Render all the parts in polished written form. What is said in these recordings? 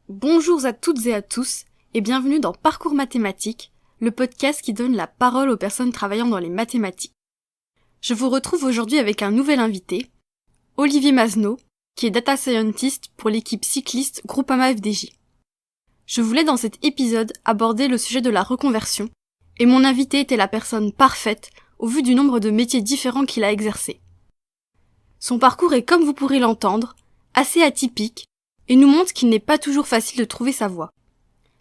Bonjour à toutes et à tous, et bienvenue dans Parcours Mathématiques, le podcast qui donne la parole aux personnes travaillant dans les mathématiques. Je vous retrouve aujourd'hui avec un nouvel invité, Olivier Mazneau, qui est data scientist pour l'équipe cycliste Groupama FDJ. Je voulais dans cet épisode aborder le sujet de la reconversion, et mon invité était la personne parfaite au vu du nombre de métiers différents qu'il a exercés. Son parcours est, comme vous pourrez l'entendre, assez atypique, et nous montre qu'il n'est pas toujours facile de trouver sa voie.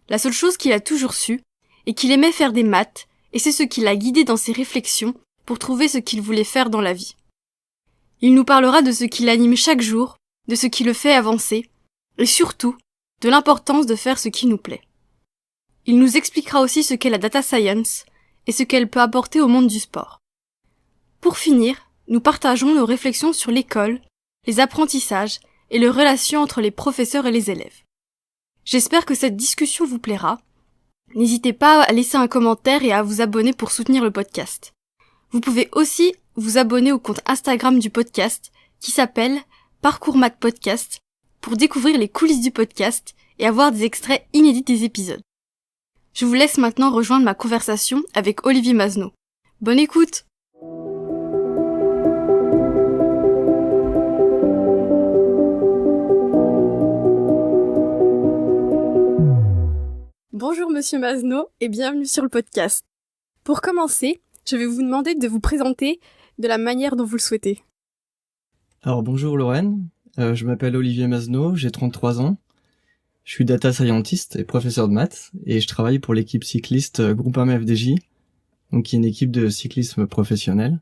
La seule chose qu'il a toujours su est qu'il aimait faire des maths, et c'est ce qui l'a guidé dans ses réflexions pour trouver ce qu'il voulait faire dans la vie. Il nous parlera de ce qui l'anime chaque jour, de ce qui le fait avancer, et surtout, de l'importance de faire ce qui nous plaît. Il nous expliquera aussi ce qu'est la data science, et ce qu'elle peut apporter au monde du sport. Pour finir, nous partageons nos réflexions sur l'école, les apprentissages, et les relations entre les professeurs et les élèves. J'espère que cette discussion vous plaira. N'hésitez pas à laisser un commentaire et à vous abonner pour soutenir le podcast. Vous pouvez aussi vous abonner au compte Instagram du podcast qui s'appelle Parcours Math Podcast pour découvrir les coulisses du podcast et avoir des extraits inédits des épisodes. Je vous laisse maintenant rejoindre ma conversation avec Olivier Mazneau. Bonne écoute! Bonjour Monsieur Mazneau et bienvenue sur le podcast. Pour commencer, je vais vous demander de vous présenter de la manière dont vous le souhaitez. Alors bonjour Lorraine, je m'appelle Olivier Mazneau, j'ai 33 ans. Je suis data scientist et professeur de maths et je travaille pour l'équipe cycliste Groupama FDJ, donc qui est une équipe de cyclisme professionnel.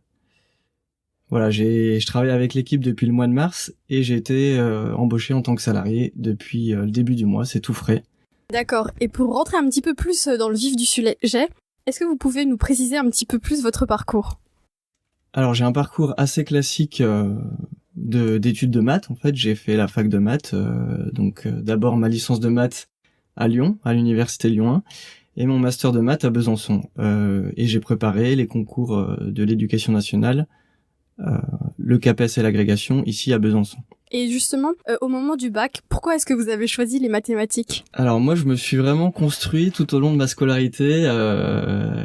Voilà, je travaille avec l'équipe depuis le mois de mars et j'ai été embauché en tant que salarié depuis le début du mois, c'est tout frais. D'accord, et pour rentrer un petit peu plus dans le vif du sujet, est-ce que vous pouvez nous préciser un petit peu plus votre parcours ? Alors j'ai un parcours assez classique d'études de maths. En fait, j'ai fait la fac de maths, d'abord ma licence de maths à Lyon, à l'université Lyon 1, et mon master de maths à Besançon. Et j'ai préparé les concours de l'éducation nationale, le CAPES et l'agrégation ici à Besançon. Et justement, au moment du bac, pourquoi est-ce que vous avez choisi les mathématiques ? Alors moi, je me suis vraiment construit tout au long de ma scolarité,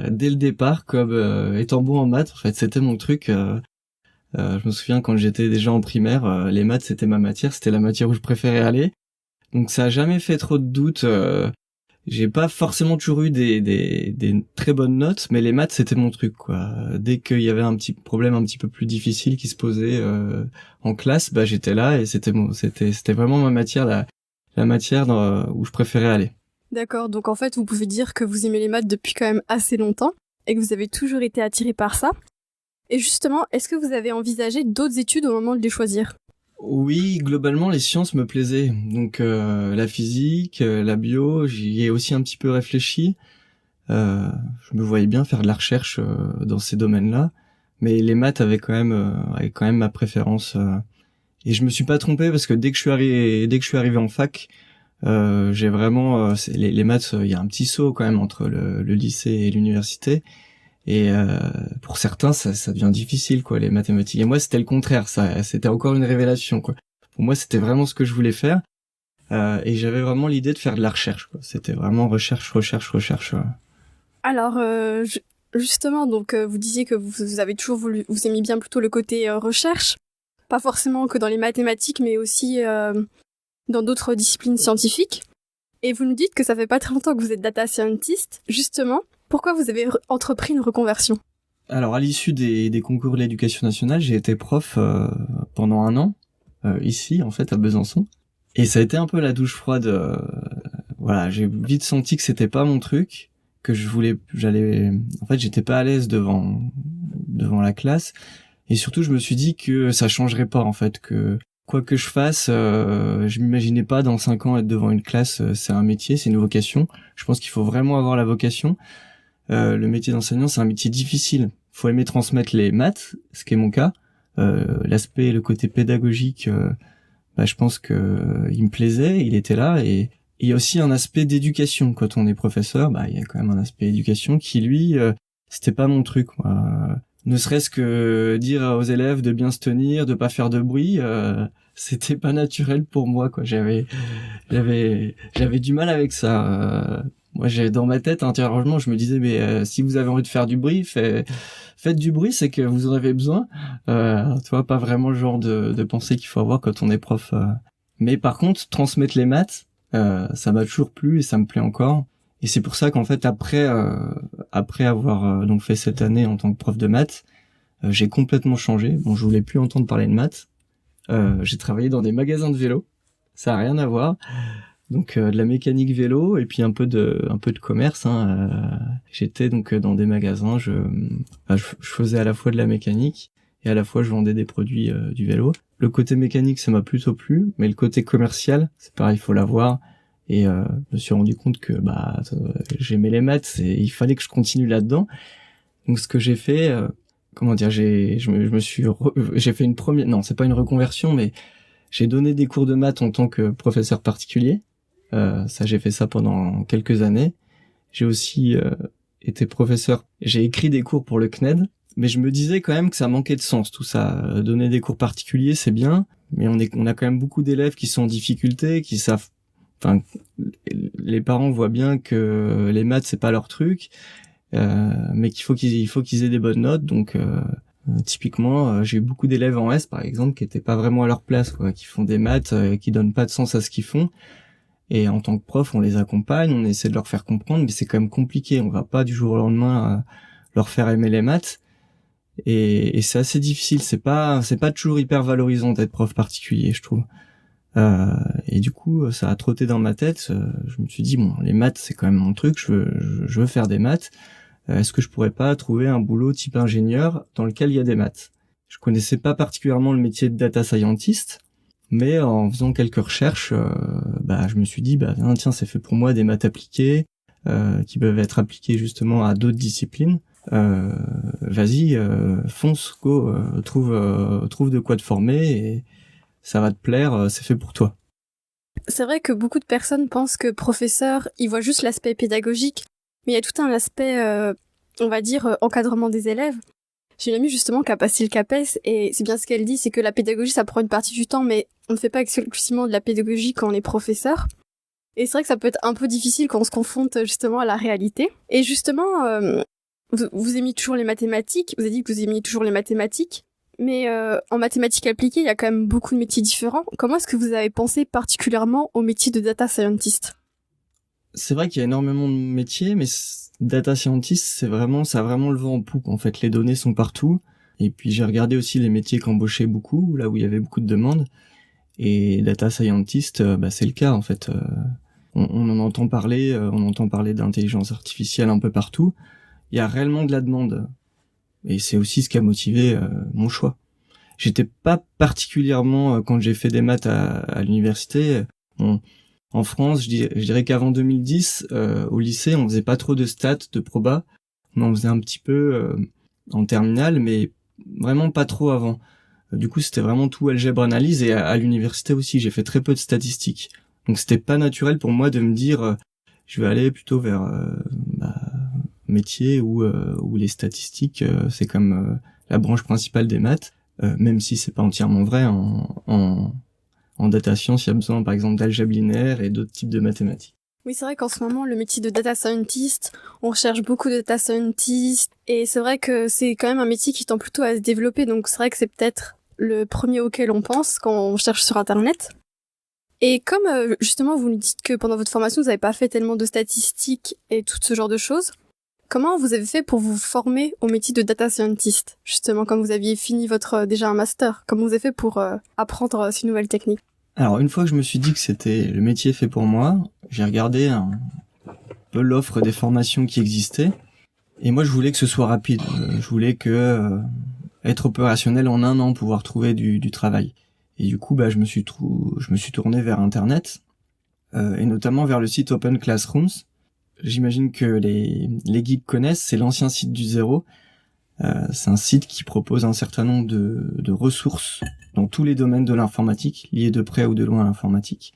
dès le départ, comme étant bon en maths. En fait, c'était mon truc. Je me souviens quand j'étais déjà en primaire, les maths c'était ma matière, c'était la matière où je préférais aller. Donc ça a jamais fait trop de doutes. J'ai pas forcément toujours eu des très bonnes notes, mais les maths c'était mon truc quoi. Dès qu'il y avait un petit problème un petit peu plus difficile qui se posait en classe, bah j'étais là et c'était vraiment ma matière, la matière où je préférais aller. D'accord, donc en fait vous pouvez dire que vous aimez les maths depuis quand même assez longtemps et que vous avez toujours été attiré par ça. Et justement, est-ce que vous avez envisagé d'autres études au moment de les choisir ? Oui, globalement, les sciences me plaisaient. Donc, la physique, la bio, j'y ai aussi un petit peu réfléchi. Je me voyais bien faire de la recherche dans ces domaines-là. Mais les maths avaient quand même ma préférence. Et je me suis pas trompé parce que dès que je suis arrivé en fac, j'ai vraiment, les maths, il y a un petit saut quand même entre le lycée et l'université. Et pour certains, ça devient difficile, quoi, les mathématiques. Et moi, c'était le contraire. C'était encore une révélation, quoi. Pour moi, c'était vraiment ce que je voulais faire. Et j'avais vraiment l'idée de faire de la recherche, quoi. C'était vraiment recherche. Ouais. Alors, justement, donc vous disiez que vous avez toujours voulu, vous aimez bien plutôt le côté recherche, pas forcément que dans les mathématiques, mais aussi dans d'autres disciplines scientifiques. Et vous nous dites que ça fait pas très longtemps que vous êtes data scientist. Justement, pourquoi vous avez entrepris une reconversion ? Alors, à l'issue des concours de l'éducation nationale, j'ai été prof pendant 1 an, ici, en fait, à Besançon. Et ça a été un peu la douche froide. Voilà, j'ai vite senti que c'était pas mon truc, que en fait, j'étais pas à l'aise devant la classe. Et surtout, je me suis dit que ça changerait pas, en fait, que quoi que je fasse, je m'imaginais pas dans 5 ans être devant une classe. C'est un métier, c'est une vocation. Je pense qu'il faut vraiment avoir la vocation. Le métier d'enseignant, c'est un métier difficile. Faut aimer transmettre les maths, ce qui est mon cas. Le côté pédagogique, je pense que il me plaisait, il était là. Et il y a aussi un aspect d'éducation. Quand on est professeur, il y a quand même un aspect éducation qui, lui, c'était pas mon truc, moi. Ne serait-ce que dire aux élèves de bien se tenir, de pas faire de bruit, c'était pas naturel pour moi, quoi. J'avais du mal avec ça. Moi, dans ma tête, intérieurement, je me disais, mais si vous avez envie de faire du bruit, faites du bruit, c'est que vous en avez besoin. Tu vois, pas vraiment le genre de pensée qu'il faut avoir quand on est prof. Mais par contre, transmettre les maths, ça m'a toujours plu et ça me plaît encore. Et c'est pour ça qu'en fait, après avoir donc fait cette année en tant que prof de maths, j'ai complètement changé. Bon, je voulais plus entendre parler de maths. J'ai travaillé dans des magasins de vélo. Ça a rien à voir. Donc de la mécanique vélo et puis un peu de commerce. J'étais donc dans des magasins. Je faisais à la fois de la mécanique et à la fois je vendais des produits du vélo. Le côté mécanique, ça m'a plutôt plu, mais le côté commercial, c'est pareil, il faut l'avoir. Et je me suis rendu compte que j'aimais les maths et il fallait que je continue là-dedans. Donc ce que j'ai fait, j'ai fait une première, non, c'est pas une reconversion, mais j'ai donné des cours de maths en tant que professeur particulier. J'ai fait ça pendant quelques années. J'ai aussi été professeur. J'ai écrit des cours pour le CNED, mais je me disais quand même que ça manquait de sens, tout ça. Donner des cours particuliers, c'est bien, mais on a quand même beaucoup d'élèves qui sont en difficulté, qui savent. Enfin, les parents voient bien que les maths c'est pas leur truc, mais qu'il faut qu'ils aient des bonnes notes. Donc typiquement, j'ai eu beaucoup d'élèves en S par exemple qui étaient pas vraiment à leur place, quoi, qui font des maths qui donnent pas de sens à ce qu'ils font. Et en tant que prof, on les accompagne, on essaie de leur faire comprendre, mais c'est quand même compliqué. On va pas du jour au lendemain leur faire aimer les maths. Et c'est assez difficile. C'est pas toujours hyper valorisant d'être prof particulier, je trouve. Et du coup, ça a trotté dans ma tête. Je me suis dit bon, les maths c'est quand même mon truc. Je veux faire des maths. Est-ce que je pourrais pas trouver un boulot type ingénieur dans lequel il y a des maths? Je connaissais pas particulièrement le métier de data scientist, mais en faisant quelques recherches, je me suis dit tiens, c'est fait pour moi des maths appliquées qui peuvent être appliquées justement à d'autres disciplines. Vas-y, fonce, go, trouve de quoi te former et ça va te plaire, c'est fait pour toi. C'est vrai que beaucoup de personnes pensent que professeur, ils voient juste l'aspect pédagogique, mais il y a tout un aspect, on va dire, encadrement des élèves. J'ai une amie justement qui a passé le CAPES et c'est bien ce qu'elle dit, c'est que la pédagogie ça prend une partie du temps, mais on ne fait pas exclusivement de la pédagogie quand on est professeur. Et c'est vrai que ça peut être un peu difficile quand on se confronte justement à la réalité. Et justement, vous aimiez toujours les mathématiques, vous avez dit que vous aimiez toujours les mathématiques, mais en mathématiques appliquées, il y a quand même beaucoup de métiers différents. Comment est-ce que vous avez pensé particulièrement au métier de data scientist? C'est vrai qu'il y a énormément de métiers, mais data scientist, ça a vraiment le vent en poupe. En fait, les données sont partout. Et puis j'ai regardé aussi les métiers qui embauchaient beaucoup, là où il y avait beaucoup de demandes. Et data scientist, c'est le cas en fait. On en entend parler, d'intelligence artificielle un peu partout. Il y a réellement de la demande. Et c'est aussi ce qui a motivé mon choix. J'étais pas particulièrement, quand j'ai fait des maths à l'université, en France, je dirais qu'avant 2010, au lycée, on faisait pas trop de stats, de proba. On en faisait un petit peu en terminale, mais vraiment pas trop avant. Du coup, c'était vraiment tout algèbre analyse, et à l'université aussi, j'ai fait très peu de statistiques. Donc c'était pas naturel pour moi de me dire je vais aller plutôt vers métier où les statistiques c'est comme la branche principale des maths, même si c'est pas entièrement vrai en data science, il y a besoin par exemple d'algèbre linéaire et d'autres types de mathématiques. Oui, c'est vrai qu'en ce moment, le métier de data scientist, on recherche beaucoup de data scientists, et c'est vrai que c'est quand même un métier qui tend plutôt à se développer, donc c'est vrai que c'est peut-être le premier auquel on pense quand on cherche sur Internet. Et comme justement vous nous dites que pendant votre formation, vous n'avez pas fait tellement de statistiques et tout ce genre de choses, comment vous avez fait pour vous former au métier de data scientist, justement, quand vous aviez fini déjà un master? Comment vous avez fait pour apprendre ces nouvelles techniques? Alors, une fois que je me suis dit que c'était le métier fait pour moi, j'ai regardé un peu l'offre des formations qui existaient. Et moi, je voulais que ce soit rapide. Je voulais être opérationnel en 1 an, pouvoir trouver du travail. Et du coup, je me suis tourné vers Internet, et notamment vers le site Open Classrooms. J'imagine que les geeks connaissent, c'est l'ancien site du Zéro. C'est un site qui propose un certain nombre de ressources dans tous les domaines de l'informatique, liés de près ou de loin à l'informatique.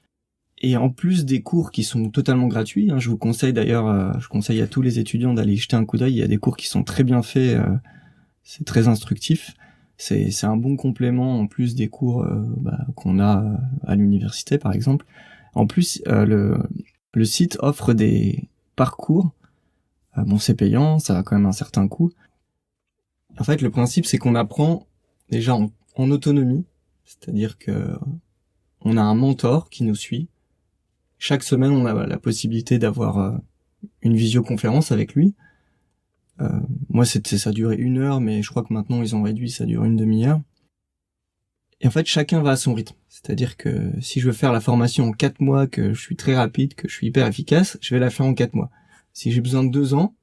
Et en plus des cours qui sont totalement gratuits, je vous conseille d'ailleurs, je conseille à tous les étudiants d'aller jeter un coup d'œil. Il y a des cours qui sont très bien faits, c'est très instructif. c'est un bon complément en plus des cours qu'on a à l'université par exemple. En plus, le site offre des parcours. Bon, c'est payant, ça a quand même un certain coût. En fait, le principe, c'est qu'on apprend déjà en autonomie, c'est-à-dire que on a un mentor qui nous suit. Chaque semaine, on a la possibilité d'avoir une visioconférence avec lui. Moi, ça durait 1 heure, mais je crois que maintenant, ils ont réduit, ça dure 1/2 heure. Et en fait, chacun va à son rythme. C'est-à-dire que si je veux faire la formation en 4 mois, que je suis très rapide, que je suis hyper efficace, je vais la faire en 4 mois. Si j'ai besoin de 2 ans,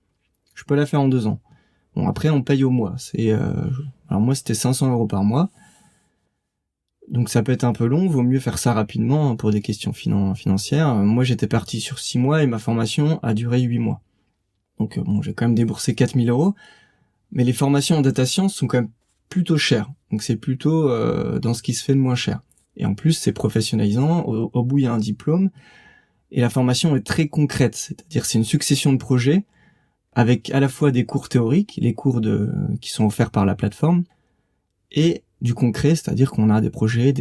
je peux la faire en 2 ans. Bon, après, on paye au mois. Alors moi, c'était 500 € par mois. Donc ça peut être un peu long, vaut mieux faire ça rapidement pour des questions financières. Moi, j'étais parti sur 6 mois et ma formation a duré 8 mois. Donc bon, j'ai quand même déboursé 4000 €. Mais les formations en data science sont quand même plutôt chères. Donc c'est plutôt dans ce qui se fait de moins cher. Et en plus, c'est professionnalisant. Au bout, il y a un diplôme. Et la formation est très concrète. C'est-à-dire c'est une succession de projets avec à la fois des cours théoriques, les cours qui sont offerts par la plateforme, et du concret, c'est-à-dire qu'on a des projets,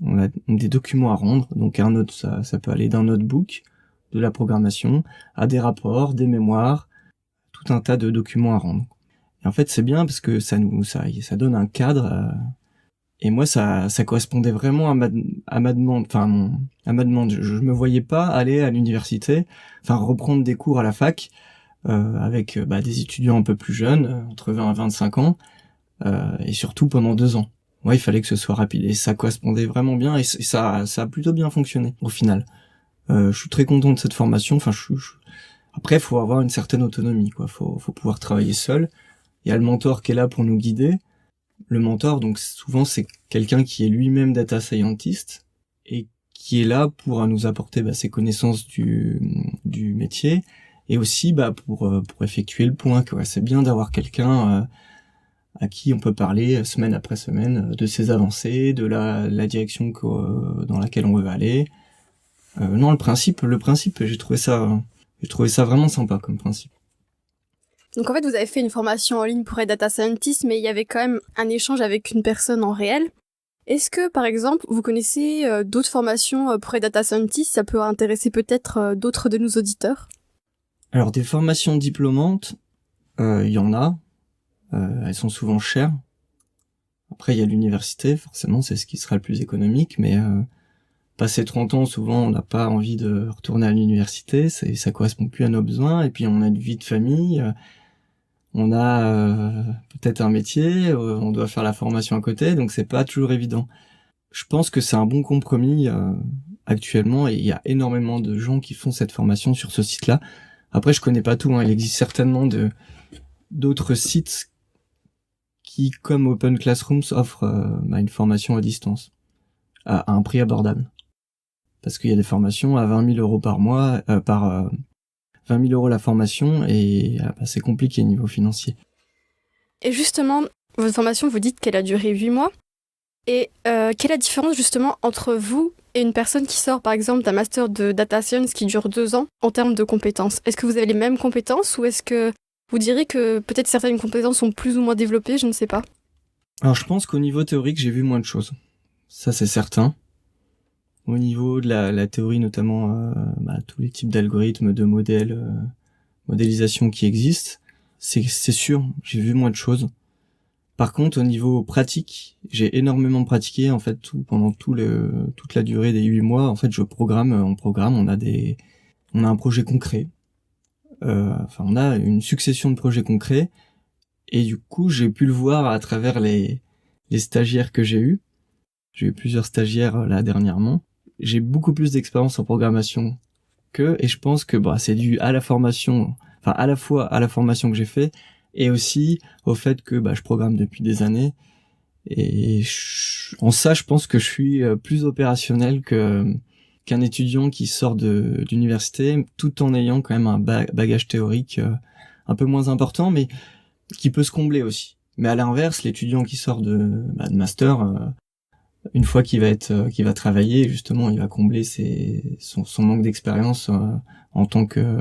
on a des documents à rendre. Donc ça peut aller d'un notebook, de la programmation, à des rapports, des mémoires, tout un tas de documents à rendre. Et en fait, c'est bien parce que ça donne un cadre. Et moi, ça correspondait vraiment à ma demande. Enfin, à ma demande. Je me voyais pas aller à l'université, enfin reprendre des cours à la fac avec des étudiants un peu plus jeunes, entre 20 et 25 ans, et surtout pendant 2 ans. Ouais, il fallait que ce soit rapide et ça correspondait vraiment bien et ça a plutôt bien fonctionné au final. Je suis très content de cette formation. Enfin, après, faut avoir une certaine autonomie, quoi. Faut pouvoir travailler seul. Il y a le mentor qui est là pour nous guider. Le mentor, donc souvent, c'est quelqu'un qui est lui-même data scientist et qui est là pour nous apporter ses connaissances du métier et aussi pour effectuer le point, quoi. C'est bien d'avoir quelqu'un à qui on peut parler semaine après semaine de ses avancées, de la direction dans laquelle on veut aller. Non, le principe, j'ai trouvé ça vraiment sympa comme principe. Donc en fait, vous avez fait une formation en ligne pour être data scientist, mais il y avait quand même un échange avec une personne en réel. Est-ce que, par exemple, vous connaissez d'autres formations pour être data scientist? Ça peut intéresser peut-être d'autres de nos auditeurs. Alors, des formations diplômantes, il y en a. Elles sont souvent chères. Après, il y a l'université, forcément, c'est ce qui sera le plus économique, mais passé 30 ans, souvent, on n'a pas envie de retourner à l'université, ça correspond plus à nos besoins, et puis on a une vie de famille, on a peut-être un métier, on doit faire la formation à côté, donc c'est pas toujours évident. Je pense que c'est un bon compromis actuellement, et il y a énormément de gens qui font cette formation sur ce site-là. Après, je connais pas tout, il existe certainement d'autres sites qui, comme Open Classrooms, offrent une formation à distance, à un prix abordable. Parce qu'il y a des formations à 20 000 € par mois, 20 000 € la formation, et c'est compliqué niveau financier. Et justement, votre formation, vous dites qu'elle a duré 8 mois. Et quelle est la différence justement entre vous et une personne qui sort par exemple d'un master de data science qui dure 2 ans en termes de compétences? Est-ce que vous avez les mêmes compétences ou est-ce que vous direz que peut-être certaines compétences sont plus ou moins développées? Je ne sais pas. Alors je pense qu'au niveau théorique, j'ai vu moins de choses. Ça, c'est certain. Au niveau de la théorie, notamment tous les types d'algorithmes, de modèles, modélisation qui existent, c'est sûr, j'ai vu moins de choses. Par contre, au niveau pratique, j'ai énormément pratiqué en fait pendant toute la durée des 8 mois. En fait, on programme, on a un projet concret. On a une succession de projets concrets et du coup, j'ai pu le voir à travers les stagiaires que j'ai eus. J'ai eu plusieurs stagiaires là dernièrement. J'ai beaucoup plus d'expérience en programmation et je pense que c'est dû à la formation, à la fois à la formation que j'ai fait et aussi au fait que je programme depuis des années et en ça je pense que je suis plus opérationnel qu'un étudiant qui sort d'université tout en ayant quand même un bagage théorique un peu moins important mais qui peut se combler aussi. Mais à l'inverse, l'étudiant qui sort de master une fois qu'il va travailler, justement, il va combler son manque d'expérience en tant que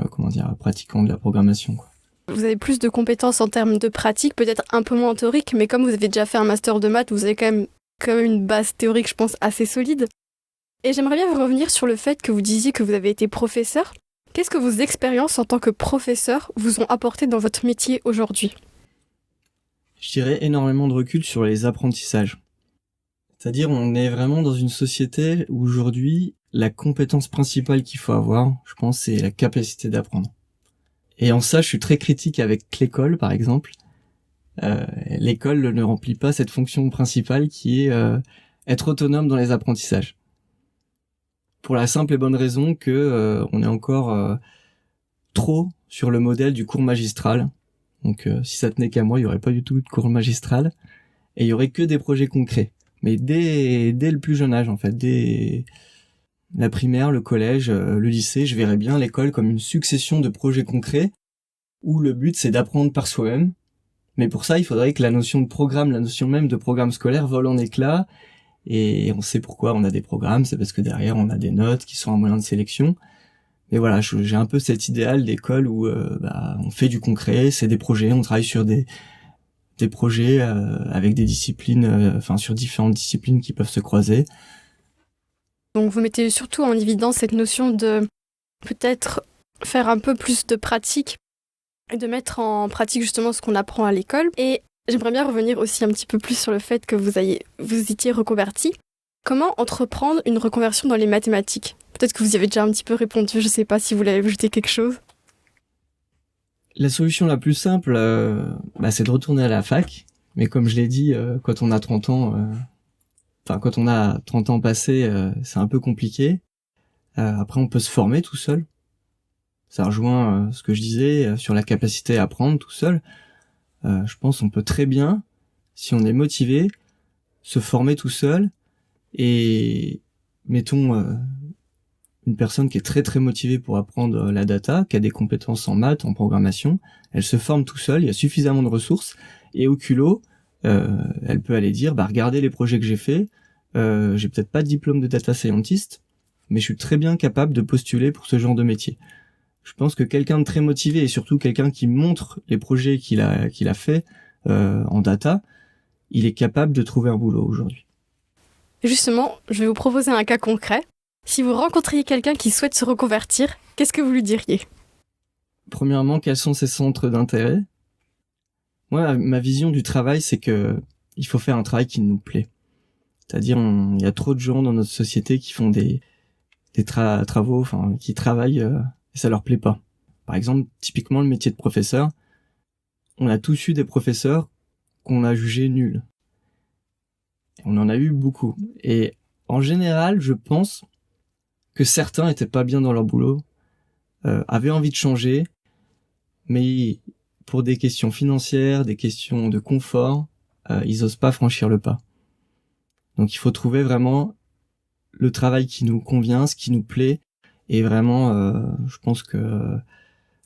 pratiquant de la programmation, quoi. vous avez plus de compétences en termes de pratique, peut-être un peu moins en théorique, mais comme vous avez déjà fait un master de maths, vous avez quand même une base théorique, je pense, assez solide. Et j'aimerais bien revenir sur le fait que vous disiez que vous avez été professeur. Qu'est-ce que vos expériences en tant que professeur vous ont apporté dans votre métier aujourd'hui ? Je dirais énormément de recul sur les apprentissages. C'est-à-dire, on est vraiment dans une société où aujourd'hui, la compétence principale qu'il faut avoir, je pense, c'est la capacité d'apprendre. Et en ça, je suis très critique avec l'école, par exemple. L'école ne remplit pas cette fonction principale qui est être autonome dans les apprentissages. Pour la simple et bonne raison que on est encore trop sur le modèle du cours magistral. Donc si ça tenait qu'à moi, il y aurait pas du tout de cours magistral et il y aurait que des projets concrets. Mais dès le plus jeune âge, en fait, dès la primaire, le collège, le lycée, je verrais bien l'école comme une succession de projets concrets où le but c'est d'apprendre par soi-même. Mais pour ça, il faudrait que la notion de programme, la notion même de programme scolaire vole en éclats. Et on sait pourquoi on a des programmes, c'est parce que derrière on a des notes qui sont un moyen de sélection. Mais voilà, j'ai un peu cet idéal d'école où on fait du concret, c'est des projets, on travaille sur des projets avec des disciplines, sur différentes disciplines qui peuvent se croiser. Donc vous mettez surtout en évidence cette notion de peut-être faire un peu plus de pratique et de mettre en pratique justement ce qu'on apprend à l'école. Et j'aimerais bien revenir aussi un petit peu plus sur le fait que vous étiez reconverti. Comment entreprendre une reconversion dans les mathématiques ? Peut-être que vous y avez déjà un petit peu répondu, je ne sais pas si vous voulez ajouter quelque chose. La solution la plus simple, c'est de retourner à la fac. Mais comme je l'ai dit, quand on a 30 ans, quand on a 30 ans passés, c'est un peu compliqué. Après, on peut se former tout seul. Ça rejoint ce que je disais sur la capacité à apprendre tout seul. Je pense qu'on peut très bien, si on est motivé, se former tout seul. Et mettons une personne qui est très très motivée pour apprendre la data, qui a des compétences en maths, en programmation, elle se forme tout seul, il y a suffisamment de ressources, et au culot, elle peut aller dire, regardez les projets que j'ai faits, j'ai peut-être pas de diplôme de data scientist, mais je suis très bien capable de postuler pour ce genre de métier. Je pense que quelqu'un de très motivé, et surtout quelqu'un qui montre les projets qu'il a fait en data, il est capable de trouver un boulot aujourd'hui. Justement, je vais vous proposer un cas concret. Si vous rencontriez quelqu'un qui souhaite se reconvertir, qu'est-ce que vous lui diriez ? Premièrement, quels sont ses centres d'intérêt ? Moi, ma vision du travail, c'est que il faut faire un travail qui nous plaît. C'est-à-dire, il y a trop de gens dans notre société qui font des travaux, qui travaillent et ça leur plaît pas. Par exemple, typiquement le métier de professeur, on a tous eu des professeurs qu'on a jugés nuls. On en a eu beaucoup. Et en général, je pense que certains étaient pas bien dans leur boulot, avaient envie de changer, mais pour des questions financières, des questions de confort, ils osent pas franchir le pas. Donc il faut trouver vraiment le travail qui nous convient, ce qui nous plaît, et vraiment, je pense que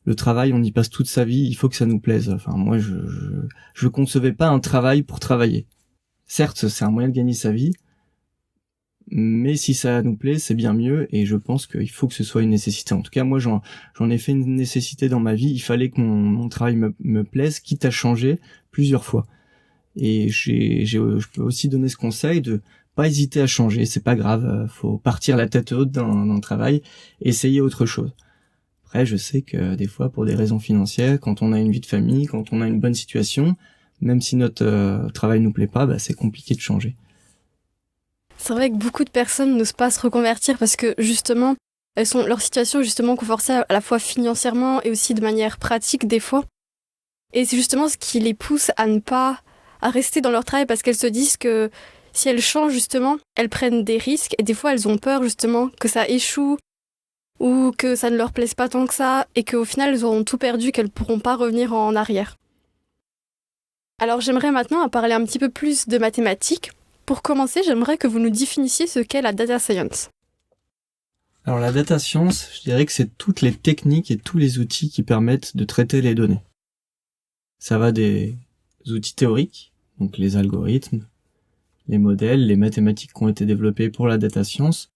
le travail, on y passe toute sa vie, il faut que ça nous plaise. Enfin, moi, je concevais pas un travail pour travailler. Certes, c'est un moyen de gagner sa vie, mais si ça nous plaît, c'est bien mieux, et je pense qu'il faut que ce soit une nécessité. En tout cas, moi, j'en ai fait une nécessité dans ma vie. Il fallait que mon travail me plaise, quitte à changer plusieurs fois. Et je peux aussi donner ce conseil de pas hésiter à changer. C'est pas grave, faut partir la tête haute d'un travail, essayer autre chose. Après, je sais que des fois, pour des raisons financières, quand on a une vie de famille, quand on a une bonne situation, même si notre travail nous plaît pas, c'est compliqué de changer. C'est vrai que beaucoup de personnes n'osent pas se reconvertir parce que justement, leur situation est justement confortée à la fois financièrement et aussi de manière pratique des fois. Et c'est justement ce qui les pousse à rester dans leur travail parce qu'elles se disent que si elles changent justement, elles prennent des risques et des fois elles ont peur justement que ça échoue ou que ça ne leur plaise pas tant que ça et qu'au final elles auront tout perdu, qu'elles ne pourront pas revenir en arrière. Alors j'aimerais maintenant parler un petit peu plus de mathématiques. Pour commencer, j'aimerais que vous nous définissiez ce qu'est la data science. Alors la data science, je dirais que c'est toutes les techniques et tous les outils qui permettent de traiter les données. Ça va des outils théoriques, donc les algorithmes, les modèles, les mathématiques qui ont été développés pour la data science.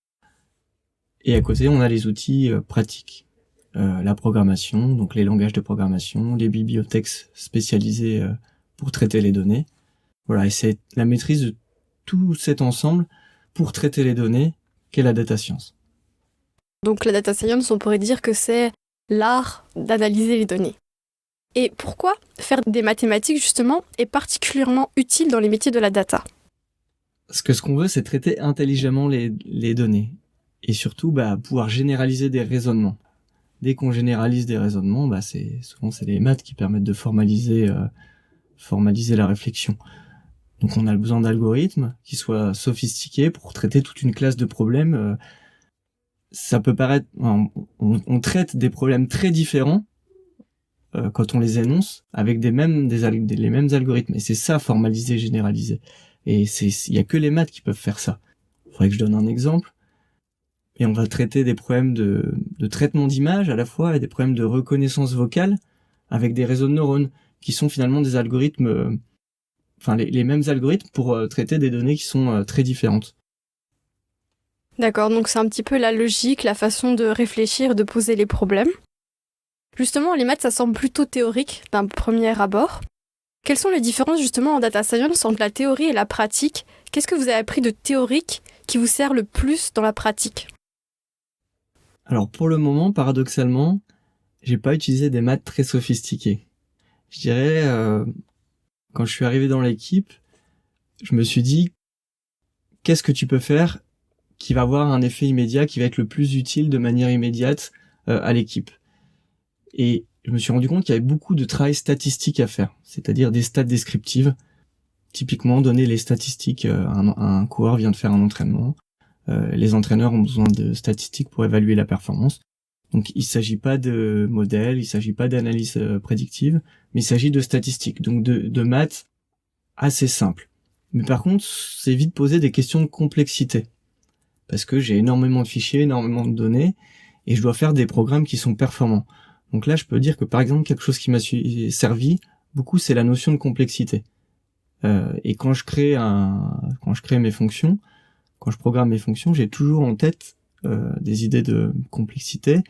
Et à côté, on a les outils pratiques. la programmation, donc les langages de programmation, les bibliothèques spécialisées pour traiter les données. Voilà, et c'est la maîtrise de tout cet ensemble pour traiter les données qu'est la data science. Donc la data science, on pourrait dire que c'est l'art d'analyser les données. Et pourquoi faire des mathématiques, justement, est particulièrement utile dans les métiers de la data ? Parce que ce qu'on veut, c'est traiter intelligemment les données. Et surtout, pouvoir généraliser des raisonnements. Dès qu'on généralise des raisonnements, c'est les maths qui permettent de formaliser la réflexion. Donc on a besoin d'algorithmes qui soient sophistiqués pour traiter toute une classe de problèmes. Ça peut paraître... On traite des problèmes très différents quand on les énonce avec les mêmes algorithmes. Et c'est ça, formaliser, généraliser. Et il y a que les maths qui peuvent faire ça. Il faudrait que je donne un exemple. Et on va traiter des problèmes de traitement d'image à la fois et des problèmes de reconnaissance vocale avec des réseaux de neurones qui sont finalement des algorithmes, les mêmes algorithmes pour traiter des données qui sont très différentes. D'accord, donc c'est un petit peu la logique, la façon de réfléchir, de poser les problèmes. Justement, les maths, ça semble plutôt théorique d'un premier abord. Quelles sont les différences justement en data science entre la théorie et la pratique ? Qu'est-ce que vous avez appris de théorique qui vous sert le plus dans la pratique ? Alors pour le moment, paradoxalement, j'ai pas utilisé des maths très sophistiquées. Je dirais, quand je suis arrivé dans l'équipe, je me suis dit, qu'est-ce que tu peux faire qui va avoir un effet immédiat, qui va être le plus utile de manière immédiate à l'équipe. Et je me suis rendu compte qu'il y avait beaucoup de travail statistique à faire, c'est-à-dire des stats descriptives. Typiquement, donner les statistiques, un coureur vient de faire un entraînement. Les entraîneurs ont besoin de statistiques pour évaluer la performance. Donc il s'agit pas de modèles, il s'agit pas d'analyse prédictive, mais il s'agit de statistiques, donc de maths assez simples. Mais par contre, c'est vite poser des questions de complexité, parce que j'ai énormément de fichiers, énormément de données, et je dois faire des programmes qui sont performants. Donc là, je peux dire que par exemple, quelque chose qui m'a servi beaucoup, c'est la notion de complexité. Et quand je crée mes fonctions, quand je programme mes fonctions, j'ai toujours en tête des idées de complexité.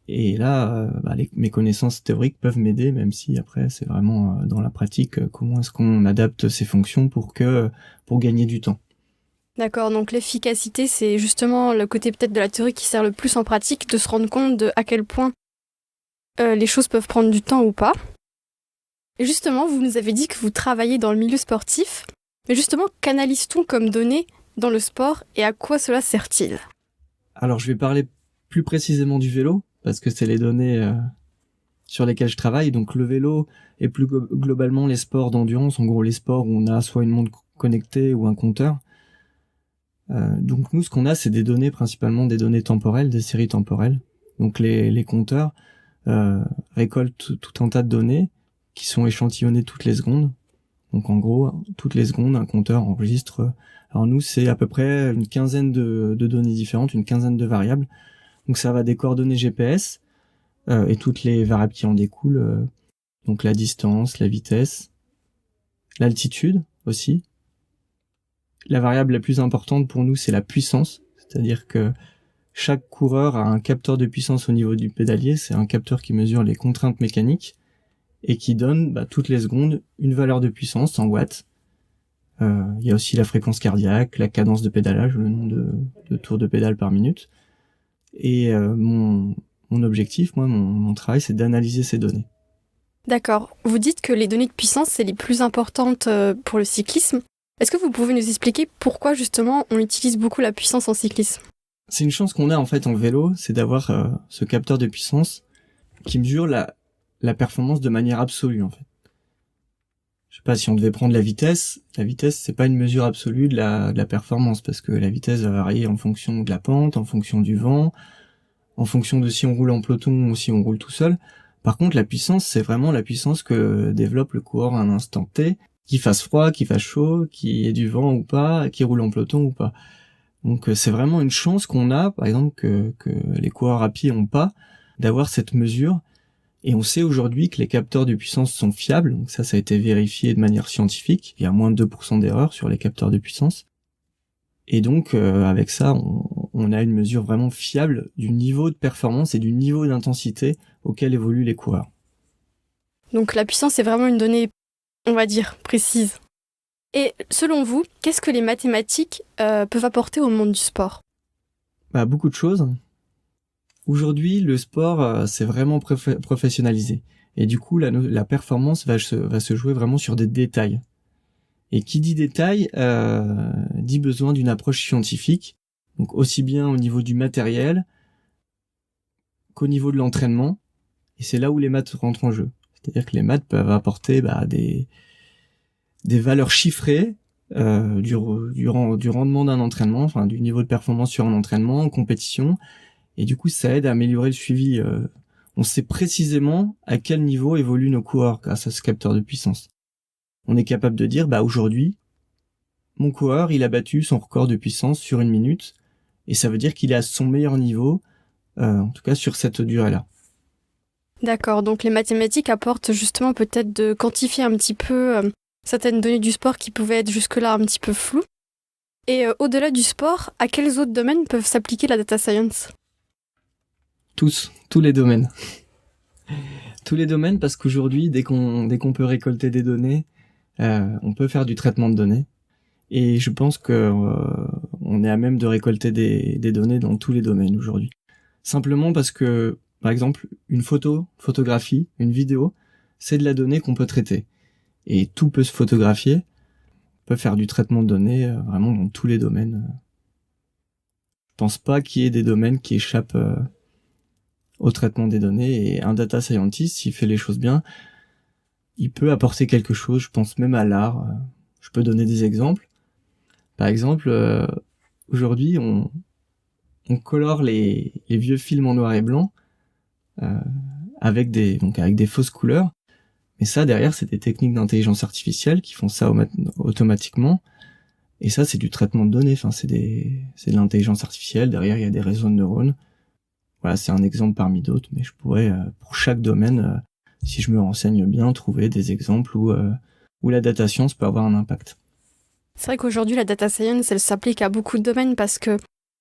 Et là, mes connaissances théoriques peuvent m'aider, même si après, c'est vraiment dans la pratique, comment est-ce qu'on adapte ces fonctions pour gagner du temps. D'accord, donc l'efficacité, c'est justement le côté peut-être de la théorie qui sert le plus en pratique, de se rendre compte de à quel point les choses peuvent prendre du temps ou pas. Et justement, vous nous avez dit que vous travaillez dans le milieu sportif, mais justement, qu'analyse-t-on comme données dans le sport et à quoi cela sert-il ? Alors, je vais parler plus précisément du vélo, parce que c'est les données sur lesquelles je travaille. Donc le vélo et plus globalement les sports d'endurance, en gros les sports où on a soit une montre connectée ou un compteur. Donc nous, ce qu'on a, c'est des données, principalement des données temporelles, des séries temporelles. Donc les compteurs récoltent tout un tas de données qui sont échantillonnées toutes les secondes. Donc en gros, toutes les secondes, un compteur enregistre. Alors nous, c'est à peu près une quinzaine de données différentes, une quinzaine de variables. Donc ça va des coordonnées GPS et toutes les variables qui en découlent. Donc la distance, la vitesse, l'altitude aussi. La variable la plus importante pour nous, c'est la puissance. C'est-à-dire que chaque coureur a un capteur de puissance au niveau du pédalier. C'est un capteur qui mesure les contraintes mécaniques et qui donne toutes les secondes une valeur de puissance en watts. Il y a aussi la fréquence cardiaque, la cadence de pédalage, le nombre de tours de pédale par minute. Et mon objectif, mon travail, c'est d'analyser ces données. D'accord. Vous dites que les données de puissance, c'est les plus importantes pour le cyclisme. Est-ce que vous pouvez nous expliquer pourquoi, justement, on utilise beaucoup la puissance en cyclisme ? C'est une chance qu'on a, en fait, en vélo, c'est d'avoir ce capteur de puissance qui mesure la performance de manière absolue, en fait. Je sais pas, si on devait prendre la vitesse, c'est pas une mesure absolue de la performance, parce que la vitesse va varier en fonction de la pente, en fonction du vent, en fonction de si on roule en peloton ou si on roule tout seul. Par contre, la puissance, c'est vraiment la puissance que développe le coureur à un instant T, qu'il fasse froid, qu'il fasse chaud, qu'il y ait du vent ou pas, qu'il roule en peloton ou pas. Donc c'est vraiment une chance qu'on a, par exemple, que les coureurs à pied ont pas, d'avoir cette mesure. Et on sait aujourd'hui que les capteurs de puissance sont fiables, donc ça a été vérifié de manière scientifique. Il y a moins de 2% d'erreurs sur les capteurs de puissance. Et donc avec ça, on on a une mesure vraiment fiable du niveau de performance et du niveau d'intensité auquel évoluent les coureurs. Donc la puissance est vraiment une donnée, on va dire, précise. Et selon vous, qu'est-ce que les mathématiques peuvent apporter au monde du sport ? Beaucoup de choses. Aujourd'hui, le sport c'est vraiment professionnalisé. Et du coup, la performance va se jouer vraiment sur des détails. Et qui dit détail dit besoin d'une approche scientifique, donc aussi bien au niveau du matériel qu'au niveau de l'entraînement. Et c'est là où les maths rentrent en jeu. C'est-à-dire que les maths peuvent apporter des valeurs chiffrées du rendement d'un entraînement, enfin du niveau de performance sur un entraînement, en compétition. Et du coup, ça aide à améliorer le suivi. On sait précisément à quel niveau évoluent nos coureurs grâce à ce capteur de puissance. On est capable de dire, aujourd'hui, mon coureur, il a battu son record de puissance sur 1 minute, et ça veut dire qu'il est à son meilleur niveau, en tout cas sur cette durée-là. D'accord, donc les mathématiques apportent justement peut-être de quantifier un petit peu certaines données du sport qui pouvaient être jusque-là un petit peu floues. Et au-delà du sport, à quels autres domaines peuvent s'appliquer la data science ? Tous les domaines. Tous les domaines, parce qu'aujourd'hui, dès qu'on peut récolter des données, on peut faire du traitement de données. Et je pense que on est à même de récolter des données dans tous les domaines aujourd'hui. Simplement parce que, par exemple, une photographie, une vidéo, c'est de la donnée qu'on peut traiter. Et tout peut se photographier, on peut faire du traitement de données vraiment dans tous les domaines. Je pense pas qu'il y ait des domaines qui échappent au traitement des données, et un data scientist, s'il fait les choses bien, il peut apporter quelque chose, je pense même à l'art. Je peux donner des exemples. Par exemple, aujourd'hui, on colore les vieux films en noir et blanc avec des fausses couleurs. Mais ça, derrière, c'est des techniques d'intelligence artificielle qui font ça automatiquement. Et ça, c'est du traitement de données. Enfin, c'est de l'intelligence artificielle. Derrière, il y a des réseaux de neurones. Voilà, c'est un exemple parmi d'autres, mais je pourrais, pour chaque domaine, si je me renseigne bien, trouver des exemples où la data science peut avoir un impact. C'est vrai qu'aujourd'hui, la data science, elle s'applique à beaucoup de domaines parce que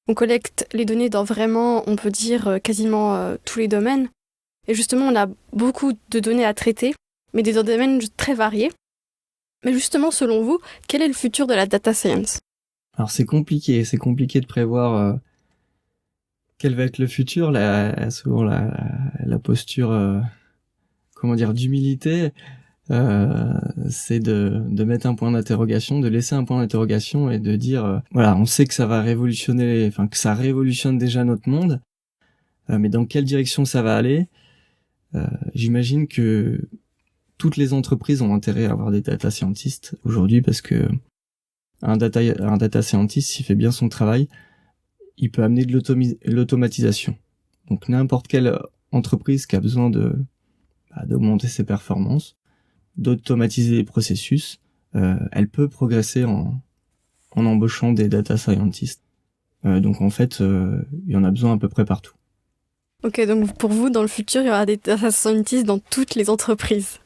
on collecte les données dans vraiment, on peut dire, quasiment tous les domaines. Et justement, on a beaucoup de données à traiter, mais des domaines très variés. Mais justement, selon vous, quel est le futur de la data science ? Alors, c'est compliqué de prévoir quel va être le futur. Souvent, la posture, d'humilité, c'est de mettre un point d'interrogation, de laisser un point d'interrogation et de dire, on sait que ça va révolutionner, que ça révolutionne déjà notre monde, mais dans quelle direction ça va aller ? J'imagine que toutes les entreprises ont intérêt à avoir des data scientists aujourd'hui, parce que un data scientist, s'il fait bien son travail, il peut amener de l'automatisation. Donc n'importe quelle entreprise qui a besoin d'augmenter ses performances, d'automatiser les processus, elle peut progresser en embauchant des data scientists. Donc en fait, il y en a besoin à peu près partout. Ok, donc pour vous, dans le futur, il y aura des data scientists dans toutes les entreprises.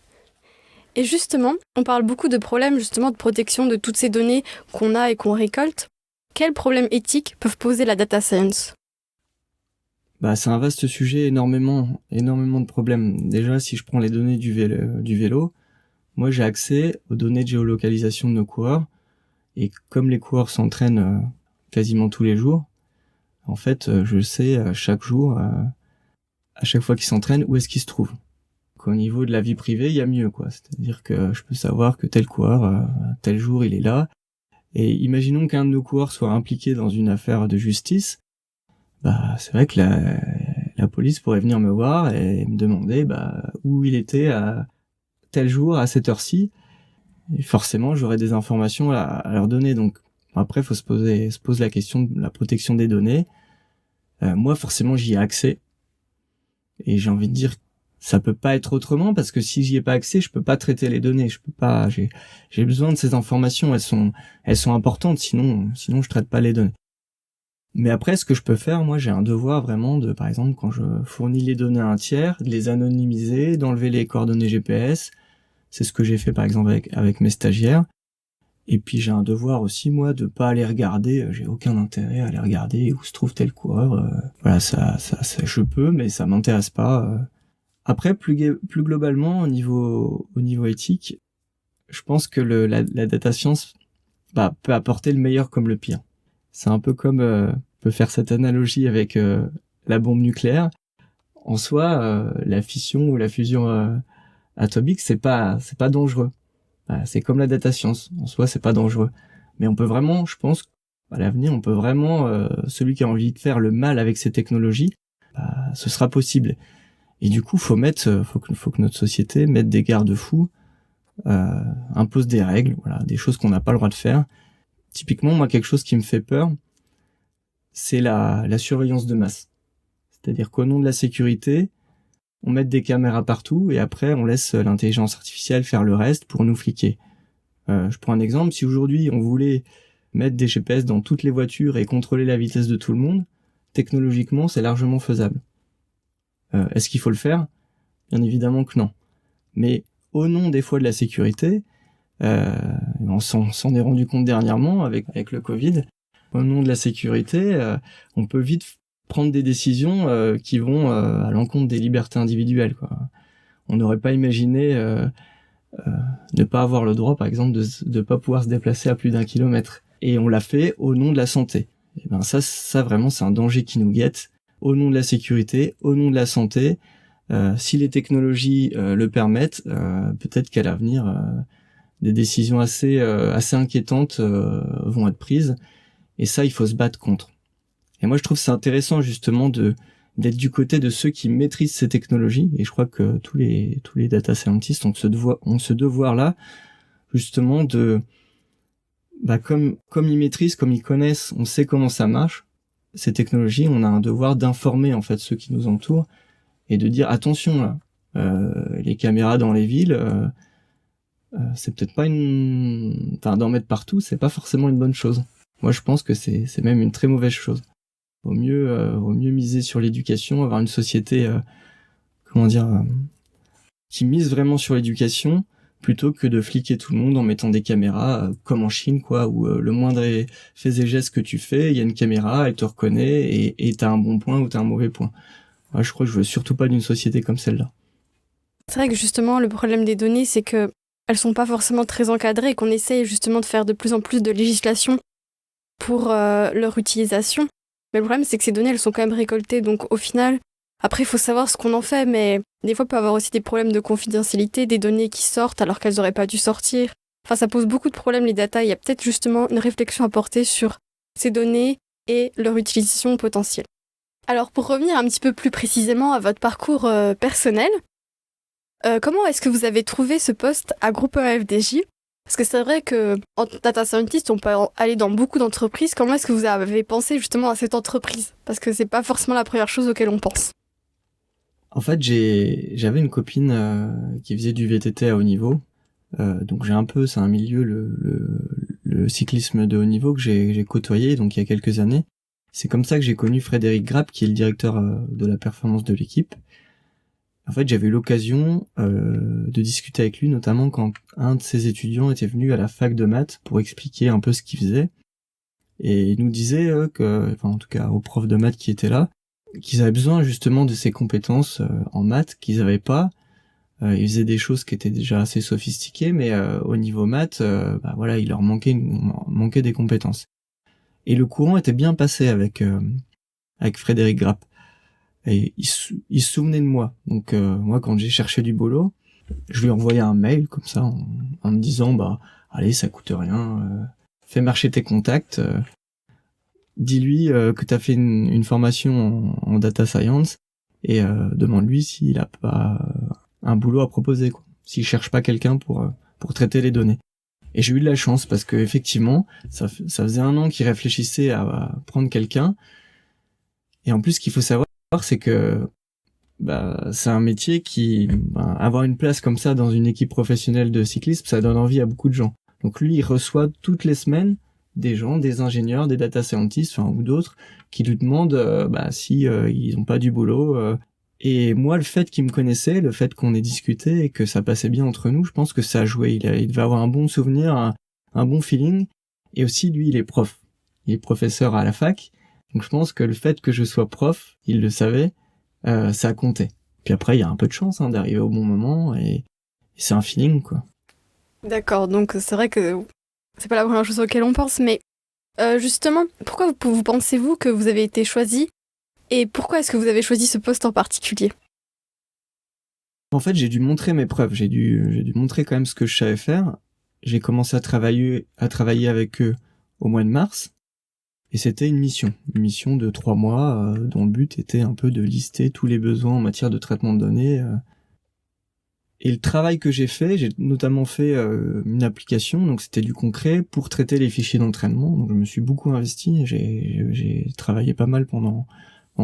Et justement, on parle beaucoup de problèmes justement de protection de toutes ces données qu'on a et qu'on récolte. Quels problèmes éthiques peuvent poser la data science ? C'est un vaste sujet, énormément de problèmes. Déjà, si je prends les données du vélo, moi j'ai accès aux données de géolocalisation de nos coureurs, et comme les coureurs s'entraînent quasiment tous les jours, en fait, je sais chaque jour, à chaque fois qu'ils s'entraînent, où est-ce qu'ils se trouvent. Au niveau de la vie privée, il y a mieux, quoi. C'est-à-dire que je peux savoir que tel coureur, tel jour, il est là. Et imaginons qu'un de nos coureurs soit impliqué dans une affaire de justice. C'est vrai que la police pourrait venir me voir et me demander où il était à tel jour, à cette heure-ci. Et forcément, j'aurais des informations à leur donner. Donc après, se pose la question de la protection des données. Moi, forcément, j'y ai accès. Et j'ai envie de dire, ça peut pas être autrement, parce que si j'y ai pas accès, je peux pas traiter les données. Je peux pas. J'ai besoin de ces informations. Elles sont importantes. Sinon, je traite pas les données. Mais après, ce que je peux faire, moi, j'ai un devoir vraiment de, par exemple, quand je fournis les données à un tiers, de les anonymiser, d'enlever les coordonnées GPS. C'est ce que j'ai fait, par exemple, avec mes stagiaires. Et puis j'ai un devoir aussi, moi, de pas aller regarder, j'ai aucun intérêt à aller regarder où se trouve tel coureur. Voilà, ça, je peux, mais ça m'intéresse pas. Après, plus globalement, au niveau éthique, je pense que la data science peut apporter le meilleur comme le pire. C'est un peu comme, on peut faire cette analogie avec la bombe nucléaire. En soi, la fission ou la fusion atomique, c'est pas dangereux. C'est comme la data science. En soi, c'est pas dangereux. Mais on peut vraiment, je pense, à l'avenir, on peut vraiment, celui qui a envie de faire le mal avec ces technologies, ce sera possible. Et du coup, faut que notre société mette des garde-fous, impose des règles, voilà, des choses qu'on n'a pas le droit de faire. Typiquement, moi, quelque chose qui me fait peur, c'est la surveillance de masse. C'est-à-dire qu'au nom de la sécurité, on met des caméras partout et après on laisse l'intelligence artificielle faire le reste pour nous fliquer. Je prends un exemple, si aujourd'hui on voulait mettre des GPS dans toutes les voitures et contrôler la vitesse de tout le monde, technologiquement c'est largement faisable. Est-ce qu'il faut le faire ? Bien évidemment que non. Mais au nom des fois de la sécurité, on s'en est rendu compte dernièrement avec le Covid, au nom de la sécurité, on peut vite prendre des décisions qui vont à l'encontre des libertés individuelles, quoi. On n'aurait pas imaginé ne pas avoir le droit, par exemple, de pas pouvoir se déplacer à plus d'1 kilomètre. Et on l'a fait au nom de la santé. Et ben ça vraiment, c'est un danger qui nous guette. Au nom de la sécurité, au nom de la santé, si les technologies le permettent, peut-être qu'à l'avenir, des décisions assez inquiétantes vont être prises. Et ça, il faut se battre contre. Et moi, je trouve c'est intéressant justement d'être du côté de ceux qui maîtrisent ces technologies. Et je crois que tous les data scientists ont ce devoir-là, justement de, comme ils maîtrisent, comme ils connaissent, on sait comment ça marche, ces technologies, on a un devoir d'informer en fait ceux qui nous entourent et de dire attention là, les caméras dans les villes, c'est peut-être pas d'en mettre partout, c'est pas forcément une bonne chose. Moi, je pense que c'est même une très mauvaise chose. Vaut mieux miser sur l'éducation, avoir une société, qui mise vraiment sur l'éducation, plutôt que de fliquer tout le monde en mettant des caméras, comme en Chine, quoi, où le moindre fait et geste que tu fais, il y a une caméra, elle te reconnaît, et t'as un bon point ou t'as un mauvais point. Moi, je crois que je veux surtout pas d'une société comme celle-là. C'est vrai que justement, le problème des données, c'est que elles sont pas forcément très encadrées et qu'on essaye justement de faire de plus en plus de législation pour leur utilisation. Mais le problème, c'est que ces données, elles sont quand même récoltées. Donc au final, après, il faut savoir ce qu'on en fait, mais des fois, il peut y avoir aussi des problèmes de confidentialité, des données qui sortent alors qu'elles n'auraient pas dû sortir. Enfin, ça pose beaucoup de problèmes, les data. Il y a peut-être justement une réflexion à porter sur ces données et leur utilisation potentielle. Alors, pour revenir un petit peu plus précisément à votre parcours personnel, comment est-ce que vous avez trouvé ce poste à Groupe FDJ ? Parce que c'est vrai que en data scientist, on peut aller dans beaucoup d'entreprises. Comment est-ce que vous avez pensé justement à cette entreprise ? Parce que c'est pas forcément la première chose auquel on pense. En fait, j'avais une copine qui faisait du VTT à haut niveau. Donc c'est un milieu, le cyclisme de haut niveau que j'ai côtoyé donc il y a quelques années. C'est comme ça que j'ai connu Frédéric Grapp, qui est le directeur de la performance de l'équipe. En fait, j'avais eu l'occasion de discuter avec lui, notamment quand un de ses étudiants était venu à la fac de maths pour expliquer un peu ce qu'il faisait. Et il nous disait en tout cas aux profs de maths qui étaient là, qu'ils avaient besoin justement de ces compétences en maths qu'ils avaient pas. Ils faisaient des choses qui étaient déjà assez sophistiquées, mais au niveau maths, il leur manquait des compétences. Et le courant était bien passé avec Frédéric Grapp. Et il se souvenait de moi. Donc moi, quand j'ai cherché du boulot, je lui envoyais un mail comme ça en me disant allez, ça coûte rien, fais marcher tes contacts, dis-lui que t'as fait une formation en data science et demande-lui s'il a pas un boulot à proposer, quoi. S'il cherche pas quelqu'un pour traiter les données. Et j'ai eu de la chance parce que effectivement, ça faisait 1 an qu'il réfléchissait à prendre quelqu'un. Et en plus, ce qu'il faut savoir, c'est que c'est un métier qui avoir une place comme ça dans une équipe professionnelle de cyclisme, ça donne envie à beaucoup de gens. Donc lui, il reçoit toutes les semaines des gens, des ingénieurs, des data scientists, ou d'autres, qui lui demandent si ils ont pas du boulot. Et moi, le fait qu'il me connaissait, le fait qu'on ait discuté et que ça passait bien entre nous, je pense que ça a joué. Il devait avoir un bon souvenir, un bon feeling. Et aussi, lui, il est prof. Il est professeur à la fac. Donc je pense que le fait que je sois prof, il le savait, ça a compté. Puis après, il y a un peu de chance d'arriver au bon moment et c'est un feeling, quoi. D'accord, donc c'est vrai que c'est pas la première chose auquel on pense, mais justement, pourquoi vous pensez-vous que vous avez été choisi et pourquoi est-ce que vous avez choisi ce poste en particulier? En fait, j'ai dû montrer mes preuves. J'ai dû montrer quand même ce que je savais faire. J'ai commencé à travailler avec eux au mois de mars. Et c'était une mission de 3 mois, dont le but était un peu de lister tous les besoins en matière de traitement de données. Et le travail que j'ai fait, j'ai notamment fait une application, donc c'était du concret pour traiter les fichiers d'entraînement. Donc je me suis beaucoup investi, j'ai travaillé pas mal pendant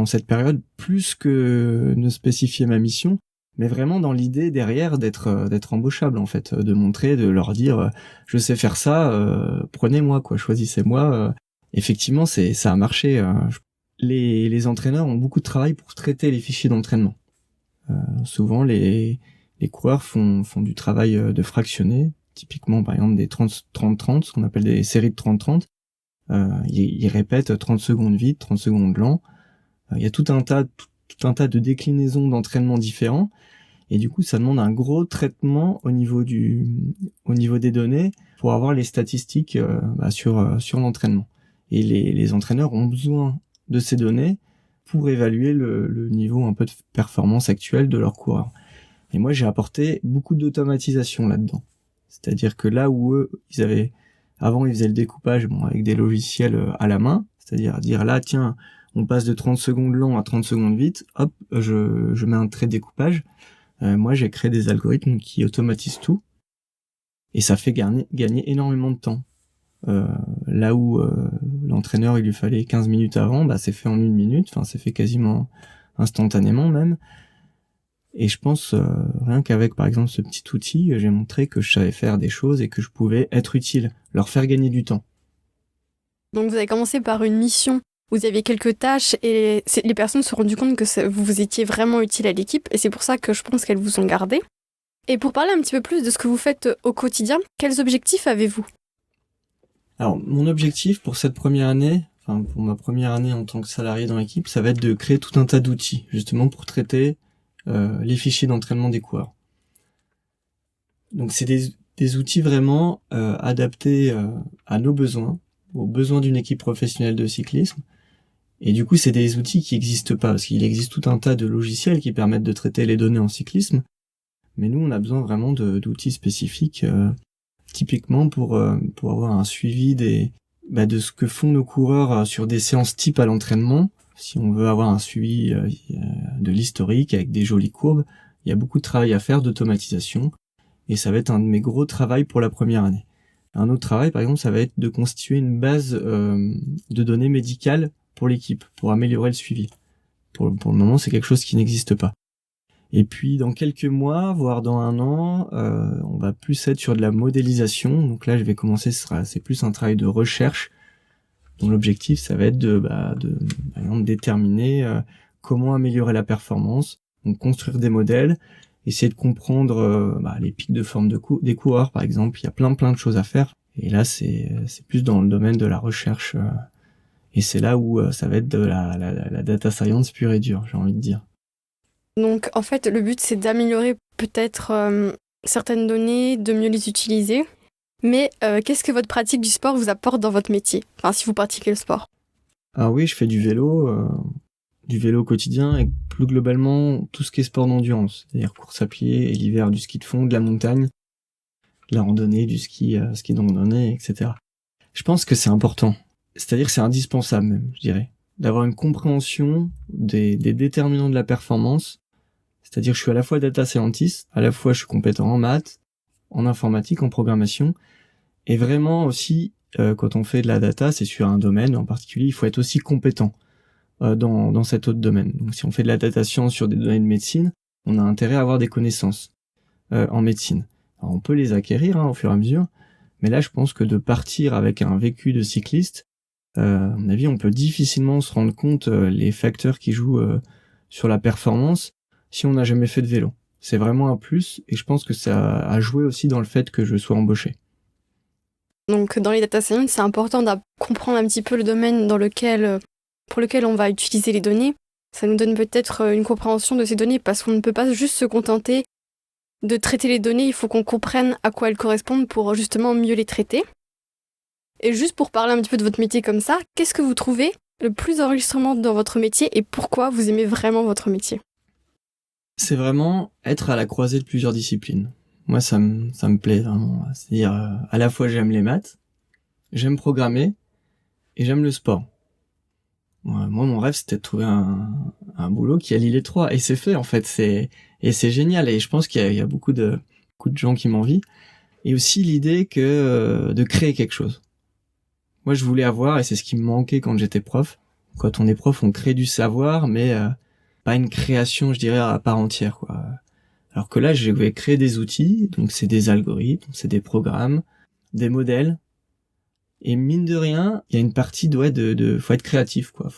cette période, plus que ne spécifier ma mission, mais vraiment dans l'idée derrière d'être embauchable en fait, de montrer, de leur dire je sais faire ça, prenez-moi quoi, choisissez-moi. Effectivement, ça a marché. Les entraîneurs ont beaucoup de travail pour traiter les fichiers d'entraînement. Souvent les coureurs font du travail de fractionné, typiquement par exemple des 30-30-30, ce qu'on appelle des séries de 30-30. Ils répètent 30 secondes vite, 30 secondes lent. Il y a tout un tas de déclinaisons d'entraînement différents, et du coup ça demande un gros traitement au niveau des données pour avoir les statistiques sur l'entraînement. Et les entraîneurs ont besoin de ces données pour évaluer le niveau un peu de performance actuelle de leurs coureurs. Et moi j'ai apporté beaucoup d'automatisation là-dedans. C'est-à-dire que là où avant ils faisaient le découpage avec des logiciels à la main, c'est-à-dire dire là tiens, on passe de 30 secondes lent à 30 secondes vite, hop, je mets un trait de découpage. Moi j'ai créé des algorithmes qui automatisent tout, et ça fait gagner énormément de temps. Là où l'entraîneur il lui fallait 15 minutes avant, c'est fait en 1 minute, enfin c'est fait quasiment instantanément même. Et je pense rien qu'avec par exemple ce petit outil, j'ai montré que je savais faire des choses et que je pouvais être utile, leur faire gagner du temps. Donc vous avez commencé par une mission, vous aviez quelques tâches et les personnes se sont rendues compte que vous étiez vraiment utile à l'équipe et c'est pour ça que je pense qu'elles vous ont gardé. Et pour parler un petit peu plus de ce que vous faites au quotidien, quels objectifs avez-vous? Alors mon objectif pour cette première année, pour ma première année en tant que salarié dans l'équipe, ça va être de créer tout un tas d'outils, justement pour traiter les fichiers d'entraînement des coureurs. Donc c'est des outils vraiment adaptés à nos besoins, aux besoins d'une équipe professionnelle de cyclisme. Et du coup, c'est des outils qui n'existent pas, parce qu'il existe tout un tas de logiciels qui permettent de traiter les données en cyclisme. Mais nous, on a besoin vraiment d'outils spécifiques, typiquement pour avoir un suivi de ce que font nos coureurs sur des séances type à l'entraînement. Si on veut avoir un suivi de l'historique avec des jolies courbes, il y a beaucoup de travail à faire d'automatisation. Et ça va être un de mes gros travaux pour la première année. Un autre travail, par exemple, ça va être de constituer une base de données médicales pour l'équipe, pour améliorer le suivi. Pour le moment, c'est quelque chose qui n'existe pas. Et puis, dans quelques mois, voire dans 1 an, on va plus être sur de la modélisation. Donc là, je vais commencer, c'est plus un travail de recherche, dont l'objectif, ça va être par exemple, déterminer comment améliorer la performance, donc construire des modèles, essayer de comprendre les pics de forme des coureurs, par exemple. Il y a plein de choses à faire. Et là, c'est plus dans le domaine de la recherche. Et c'est là où ça va être de la data science pure et dure, j'ai envie de dire. Donc en fait, le but c'est d'améliorer peut-être certaines données, de mieux les utiliser. Mais qu'est-ce que votre pratique du sport vous apporte dans votre métier? Enfin, si vous pratiquez le sport. Ah oui, je fais du vélo quotidien et plus globalement tout ce qui est sport d'endurance, c'est-à-dire course à pied et l'hiver du ski de fond, de la montagne, de la randonnée, du ski de randonnée, etc. Je pense que c'est important. C'est-à-dire que c'est indispensable même, je dirais, d'avoir une compréhension des déterminants de la performance. C'est-à-dire que je suis à la fois data scientist, à la fois je suis compétent en maths, en informatique, en programmation, et vraiment aussi, quand on fait de la data, c'est sur un domaine en particulier, il faut être aussi compétent dans cet autre domaine. Donc si on fait de la data science sur des données de médecine, on a intérêt à avoir des connaissances en médecine. Alors, on peut les acquérir au fur et à mesure, mais là je pense que de partir avec un vécu de cycliste, à mon avis, on peut difficilement se rendre compte les facteurs qui jouent sur la performance si on n'a jamais fait de vélo. C'est vraiment un plus, et je pense que ça a joué aussi dans le fait que je sois embauché. Donc dans les data science, c'est important de comprendre un petit peu le domaine pour lequel on va utiliser les données. Ça nous donne peut-être une compréhension de ces données parce qu'on ne peut pas juste se contenter de traiter les données, il faut qu'on comprenne à quoi elles correspondent pour justement mieux les traiter. Et juste pour parler un petit peu de votre métier comme ça, qu'est-ce que vous trouvez le plus enregistrement dans votre métier et pourquoi vous aimez vraiment votre métier? C'est vraiment être à la croisée de plusieurs disciplines. Moi, ça me plaît vraiment. C'est-à-dire, à la fois j'aime les maths, j'aime programmer et j'aime le sport. Moi, mon rêve, c'était de trouver un boulot qui allie les trois. Et c'est fait, en fait. C'est génial. Et je pense qu'il y a beaucoup de gens qui m'envient. Et aussi l'idée de créer quelque chose. Moi, je voulais avoir, et c'est ce qui me manquait quand j'étais prof. Quand on est prof, on crée du savoir, mais pas une création, je dirais, à part entière, quoi. Alors que là, je vais créer des outils. Donc, c'est des algorithmes, c'est des programmes, des modèles. Et mine de rien, il y a une partie faut être créatif, quoi.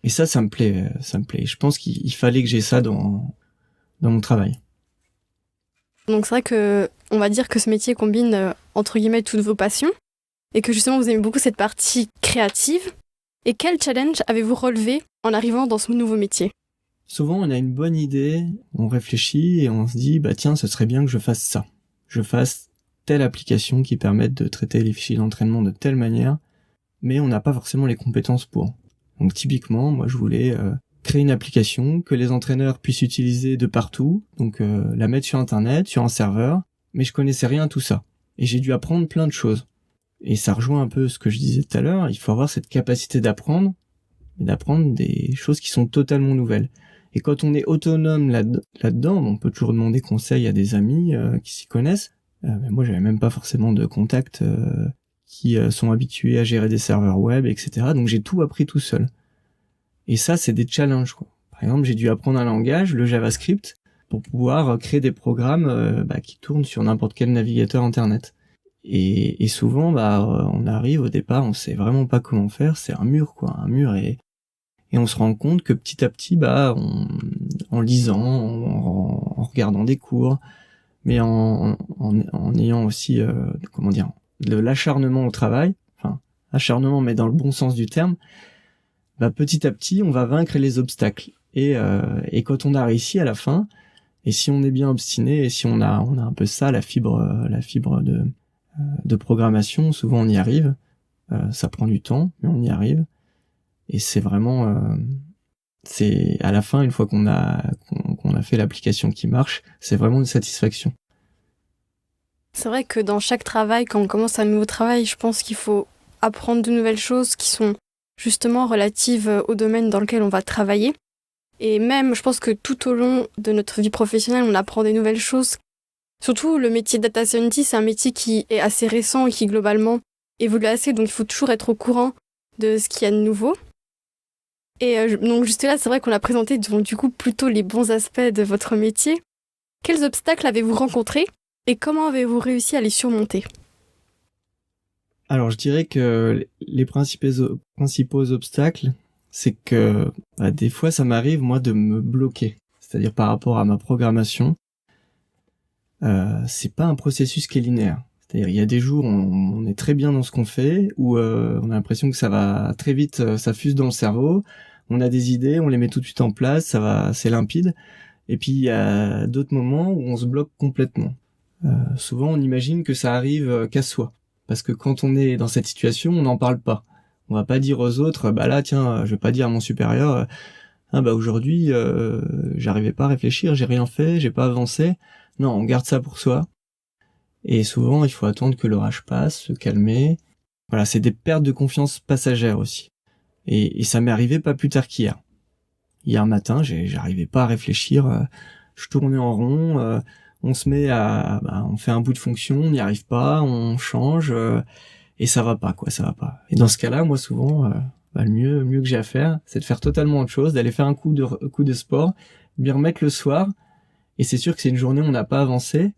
Et ça me plaît. Je pense qu'il fallait que j'ai ça dans mon travail. Donc c'est vrai que on va dire que ce métier combine entre guillemets toutes vos passions et que justement vous aimez beaucoup cette partie créative. Et quel challenge avez-vous relevé en arrivant dans ce nouveau métier? Souvent, on a une bonne idée, on réfléchit et on se dit, bah tiens, ce serait bien que je fasse ça. Je fasse telle application qui permette de traiter les fichiers d'entraînement de telle manière, mais on n'a pas forcément les compétences pour. Donc typiquement, moi je voulais créer une application que les entraîneurs puissent utiliser de partout, donc la mettre sur internet, sur un serveur, mais je connaissais rien à tout ça. Et j'ai dû apprendre plein de choses. Et ça rejoint un peu ce que je disais tout à l'heure, il faut avoir cette capacité d'apprendre, et d'apprendre des choses qui sont totalement nouvelles. Et quand on est autonome là-dedans, on peut toujours demander conseil à des amis qui s'y connaissent. Mais moi, j'avais même pas forcément de contacts qui sont habitués à gérer des serveurs web, etc. Donc j'ai tout appris tout seul. Et ça, c'est des challenges, quoi. Par exemple, j'ai dû apprendre un langage, le JavaScript, pour pouvoir créer des programmes qui tournent sur n'importe quel navigateur internet. Et souvent, on arrive au départ, on sait vraiment pas comment faire. C'est un mur, quoi, un mur. Et on se rend compte que petit à petit, en lisant, en regardant des cours, mais en ayant aussi de l'acharnement au travail, enfin acharnement mais dans le bon sens du terme, petit à petit on va vaincre les obstacles et quand on a réussi à la fin, et si on est bien obstiné et si on a un peu ça, la fibre de programmation, souvent on y arrive. Ça prend du temps mais on y arrive et c'est vraiment c'est à la fin, une fois qu'on a fait l'application qui marche, c'est vraiment une satisfaction. C'est vrai que dans chaque travail, quand on commence un nouveau travail, je pense qu'il faut apprendre de nouvelles choses qui sont justement relatives au domaine dans lequel on va travailler. Et même, je pense que tout au long de notre vie professionnelle, on apprend des nouvelles choses. Surtout, le métier de data scientist, c'est un métier qui est assez récent et qui globalement évolue assez, donc il faut toujours être au courant de ce qu'il y a de nouveau. Et donc juste là, c'est vrai qu'on a présenté donc, du coup plutôt les bons aspects de votre métier. Quels obstacles avez-vous rencontrés et comment avez-vous réussi à les surmonter? Alors je dirais que les principaux obstacles, c'est que des fois ça m'arrive moi de me bloquer. C'est-à-dire par rapport à ma programmation, c'est pas un processus qui est linéaire. C'est-à-dire il y a des jours où on est très bien dans ce qu'on fait, où on a l'impression que ça va très vite, ça fuse dans le cerveau, on a des idées, on les met tout de suite en place, c'est limpide. Et puis il y a d'autres moments où on se bloque complètement. Souvent on imagine que ça arrive qu'à soi, parce que quand on est dans cette situation, on n'en parle pas. On va pas dire aux autres, là tiens, je vais pas dire à mon supérieur, aujourd'hui j'arrivais pas à réfléchir, j'ai rien fait, j'ai pas avancé. Non, on garde ça pour soi. Et souvent, il faut attendre que l'orage passe, se calmer. Voilà, c'est des pertes de confiance passagères aussi. Et ça m'est arrivé pas plus tard qu'hier. Hier matin, j'arrivais pas à réfléchir. Je tournais en rond. On se met on fait un bout de fonction, on n'y arrive pas, on change et ça va pas, quoi, ça va pas. Et dans ce cas-là, moi souvent, le mieux que j'ai à faire, c'est de faire totalement autre chose, d'aller faire un coup de sport, m'y remettre le soir. Et c'est sûr que c'est une journée où on n'a pas avancé.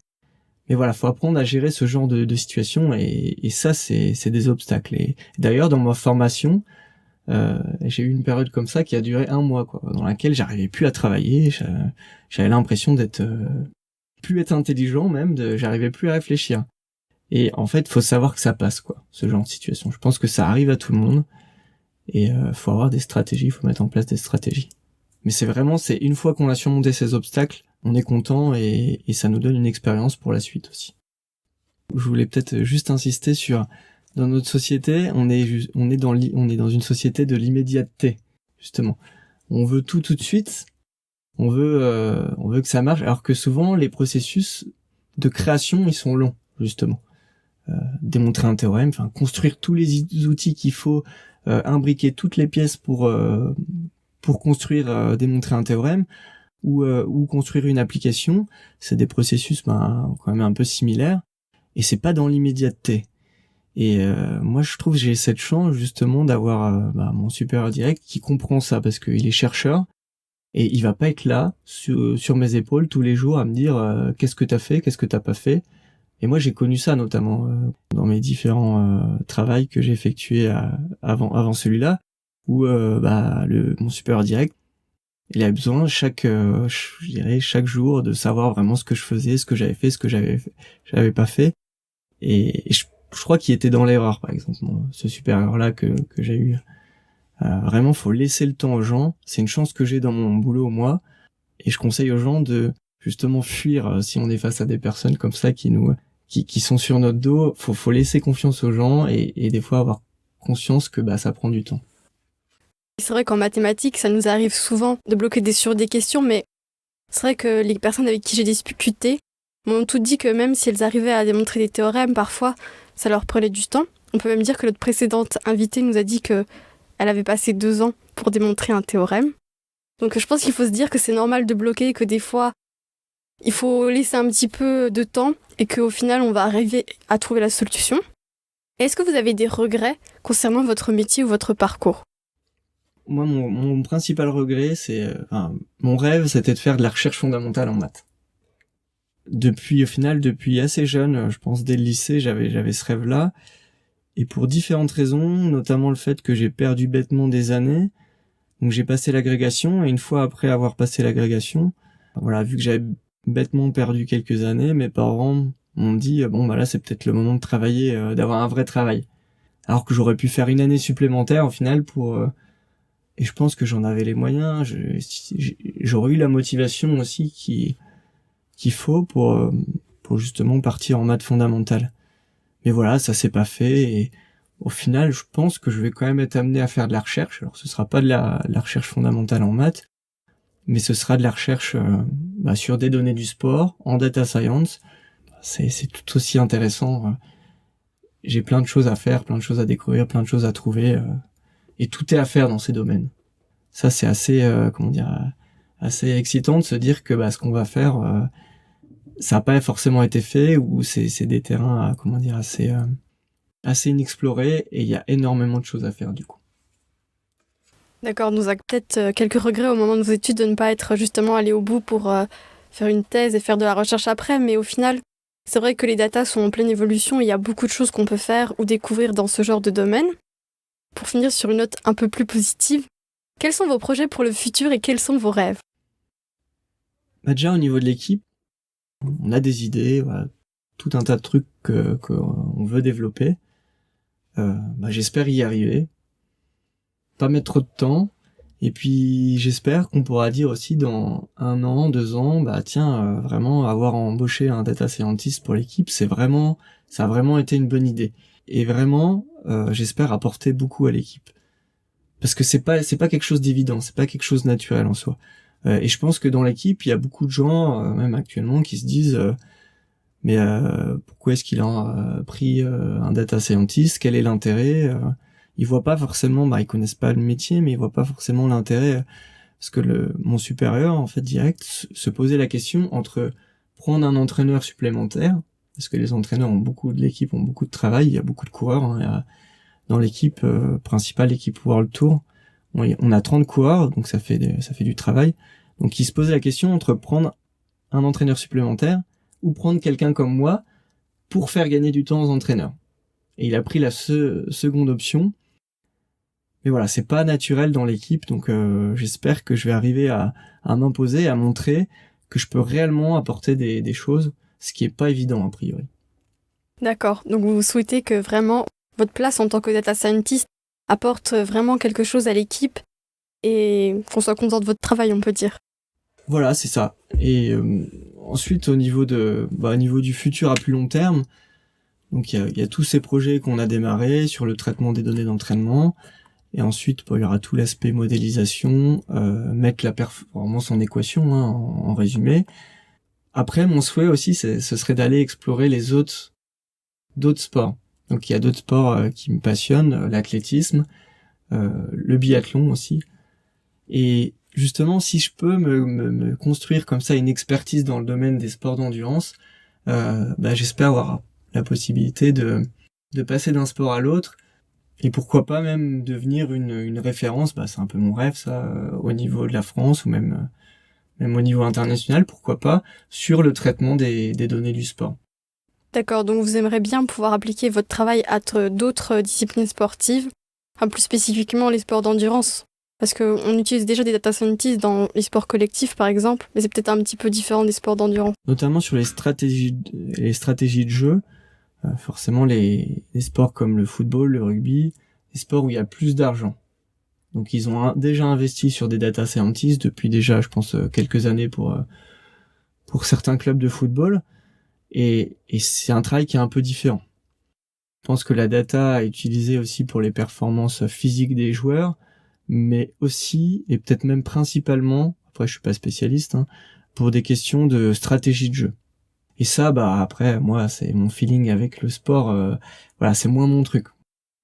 Mais voilà, faut apprendre à gérer ce genre de situation et ça c'est des obstacles. Et d'ailleurs dans ma formation, j'ai eu une période comme ça qui a duré 1 mois, quoi, dans laquelle j'arrivais plus à travailler, j'avais l'impression d'être plus être intelligent même, j'arrivais plus à réfléchir. Et en fait, faut savoir que ça passe, quoi, ce genre de situation. Je pense que ça arrive à tout le monde. Et faut avoir des stratégies, faut mettre en place des stratégies. Mais c'est une fois qu'on a surmonté ces obstacles, on est content et ça nous donne une expérience pour la suite aussi. Je voulais peut-être juste insister sur, dans notre société, on est dans une société de l'immédiateté, justement. On veut tout de suite. On veut que ça marche, alors que souvent les processus de création, ils sont longs, justement. Démontrer un théorème, enfin construire tous les outils qu'il faut, imbriquer toutes les pièces pour construire, démontrer un théorème ou construire une application, c'est des processus quand même un peu similaires et c'est pas dans l'immédiateté. Et moi je trouve que j'ai cette chance justement d'avoir mon supérieur direct qui comprend ça parce qu'il est chercheur et il va pas être là sur mes épaules tous les jours à me dire qu'est-ce que t'as fait, qu'est-ce que t'as pas fait. Et moi, j'ai connu ça notamment dans mes différents travails que j'ai effectués avant celui-là, où mon supérieur direct, il avait besoin chaque jour de savoir vraiment ce que je faisais, ce que j'avais fait, ce que j'avais pas fait. Et je crois qu'il était dans l'erreur, par exemple, ce supérieur-là que j'ai eu. Vraiment, faut laisser le temps aux gens. C'est une chance que j'ai dans mon boulot, moi. Et je conseille aux gens de justement fuir si on est face à des personnes comme ça qui sont sur notre dos. Faut laisser confiance aux gens et des fois avoir conscience que ça prend du temps. C'est vrai qu'en mathématiques, ça nous arrive souvent de bloquer sur des questions, mais c'est vrai que les personnes avec qui j'ai discuté m'ont tout dit que même si elles arrivaient à démontrer des théorèmes, parfois, ça leur prenait du temps. On peut même dire que notre précédente invitée nous a dit qu'elle avait passé 2 ans pour démontrer un théorème. Donc je pense qu'il faut se dire que c'est normal de bloquer, que des fois, il faut laisser un petit peu de temps et qu'au final, on va arriver à trouver la solution. Est-ce que vous avez des regrets concernant votre métier ou votre parcours ? Moi, mon principal regret, mon rêve, c'était de faire de la recherche fondamentale en maths. Depuis assez jeune, je pense dès le lycée, j'avais ce rêve-là. Et pour différentes raisons, notamment le fait que j'ai perdu bêtement des années. Donc j'ai passé l'agrégation, et une fois après avoir passé l'agrégation, vu que j'avais bêtement perdu quelques années, mes parents m'ont dit là c'est peut-être le moment de travailler, d'avoir un vrai travail. Alors que j'aurais pu faire une année supplémentaire au final et je pense que j'en avais les moyens, j'aurais eu la motivation aussi qu'il faut pour justement partir en maths fondamentales. Mais voilà, ça s'est pas fait et au final, je pense que je vais quand même être amené à faire de la recherche. Alors ce sera pas de la recherche fondamentale en maths, mais ce sera de la recherche sur des données du sport, en data science. C'est tout aussi intéressant. J'ai plein de choses à faire, plein de choses à découvrir, plein de choses à trouver, et tout est à faire dans ces domaines. Ça, c'est assez, assez excitant de se dire que ce qu'on va faire, ça n'a pas forcément été fait, ou c'est des terrains, assez inexplorés, et il y a énormément de choses à faire du coup. D'accord, nous a peut-être quelques regrets au moment de nos études de ne pas être justement allé au bout pour faire une thèse et faire de la recherche après, mais au final, c'est vrai que les datas sont en pleine évolution, il y a beaucoup de choses qu'on peut faire ou découvrir dans ce genre de domaine. Pour finir sur une note un peu plus positive, quels sont vos projets pour le futur et quels sont vos rêves ? Déjà au niveau de l'équipe, on a des idées, tout un tas de trucs qu'on veut développer. J'espère y arriver. Pas mettre trop de temps. Et puis j'espère qu'on pourra dire aussi dans 1 an, 2 ans, vraiment avoir embauché un data scientist pour l'équipe, ça a vraiment été une bonne idée. Et vraiment, j'espère apporter beaucoup à l'équipe. Parce que c'est pas quelque chose d'évident, c'est pas quelque chose de naturel en soi. Et je pense que dans l'équipe, il y a beaucoup de gens, même actuellement, qui se disent pourquoi est-ce qu'il a pris un data scientist ? Quel est l'intérêt ? Ils voient pas forcément, ils connaissent pas le métier, mais ils voient pas forcément l'intérêt, parce que mon supérieur, en fait, direct, se posait la question entre prendre un entraîneur supplémentaire, parce que les entraîneurs de l'équipe ont beaucoup de travail, il y a beaucoup de coureurs, dans l'équipe principale, l'équipe World Tour, on a 30 coureurs, donc ça fait du travail. Donc il se posait la question entre prendre un entraîneur supplémentaire ou prendre quelqu'un comme moi pour faire gagner du temps aux entraîneurs. Et il a pris la seconde option. Mais voilà, c'est pas naturel dans l'équipe, donc j'espère que je vais arriver à m'imposer, à montrer que je peux réellement apporter des choses, ce qui est pas évident a priori. D'accord. Donc vous souhaitez que vraiment votre place en tant que data scientist apporte vraiment quelque chose à l'équipe et qu'on soit content de votre travail, on peut dire. Voilà, c'est ça. Et ensuite, au niveau du futur à plus long terme, donc il y a tous ces projets qu'on a démarrés sur le traitement des données d'entraînement. Et ensuite, il y aura tout l'aspect modélisation, mettre la performance en équation, hein, en résumé. Après, mon souhait aussi, ce serait d'aller explorer d'autres sports. Donc il y a d'autres sports qui me passionnent, l'athlétisme, le biathlon aussi. Et justement, si je peux me construire comme ça une expertise dans le domaine des sports d'endurance, j'espère avoir la possibilité de passer d'un sport à l'autre, et pourquoi pas même devenir une référence, c'est un peu mon rêve ça, au niveau de la France ou même au niveau international, pourquoi pas, sur le traitement des données du sport. D'accord, donc vous aimeriez bien pouvoir appliquer votre travail à d'autres disciplines sportives, plus spécifiquement les sports d'endurance. Parce qu'on utilise déjà des data scientists dans les sports collectifs, par exemple, mais c'est peut-être un petit peu différent des sports d'endurance. Notamment sur les stratégies de jeu, forcément les sports comme le football, le rugby, les sports où il y a plus d'argent. Donc ils ont déjà investi sur des data scientists depuis déjà, je pense, quelques années pour certains clubs de football. Et c'est un travail qui est un peu différent. Je pense que la data est utilisée aussi pour les performances physiques des joueurs, mais aussi, et peut-être même principalement, après je suis pas spécialiste, pour des questions de stratégie de jeu. Et ça, après, moi, c'est mon feeling avec le sport, c'est moins mon truc.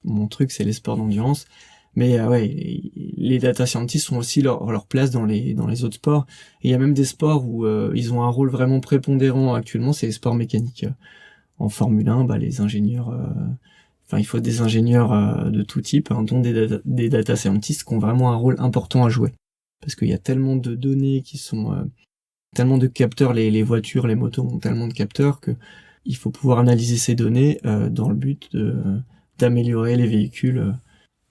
Mon truc, c'est les sports d'endurance. Mais les data scientists ont aussi leur place dans les autres sports. Et il y a même des sports où ils ont un rôle vraiment prépondérant actuellement, c'est les sports mécaniques. En Formule 1, les ingénieurs, il faut des ingénieurs de tout type, dont des data scientists qui ont vraiment un rôle important à jouer. Parce qu'il y a tellement de données qui sont tellement de capteurs, les voitures, les motos ont tellement de capteurs que il faut pouvoir analyser ces données dans le but d'améliorer les véhicules.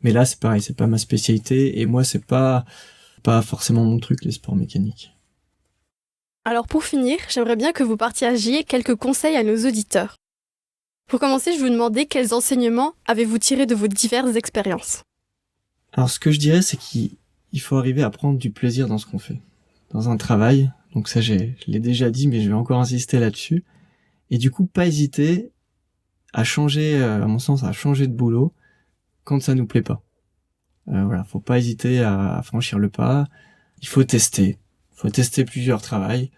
Mais là, c'est pareil, c'est pas ma spécialité, et moi, c'est pas forcément mon truc, les sports mécaniques. Alors pour finir, j'aimerais bien que vous partagiez quelques conseils à nos auditeurs. Pour commencer, je vous demandais quels enseignements avez-vous tirés de vos diverses expériences. Alors ce que je dirais, c'est qu'il faut arriver à prendre du plaisir dans ce qu'on fait. Dans un travail, donc ça je l'ai déjà dit, mais je vais encore insister là-dessus. Et du coup, pas hésiter à changer, à mon sens, à changer de boulot quand ça nous plaît pas. Faut pas hésiter à franchir le pas. Il faut tester plusieurs travails.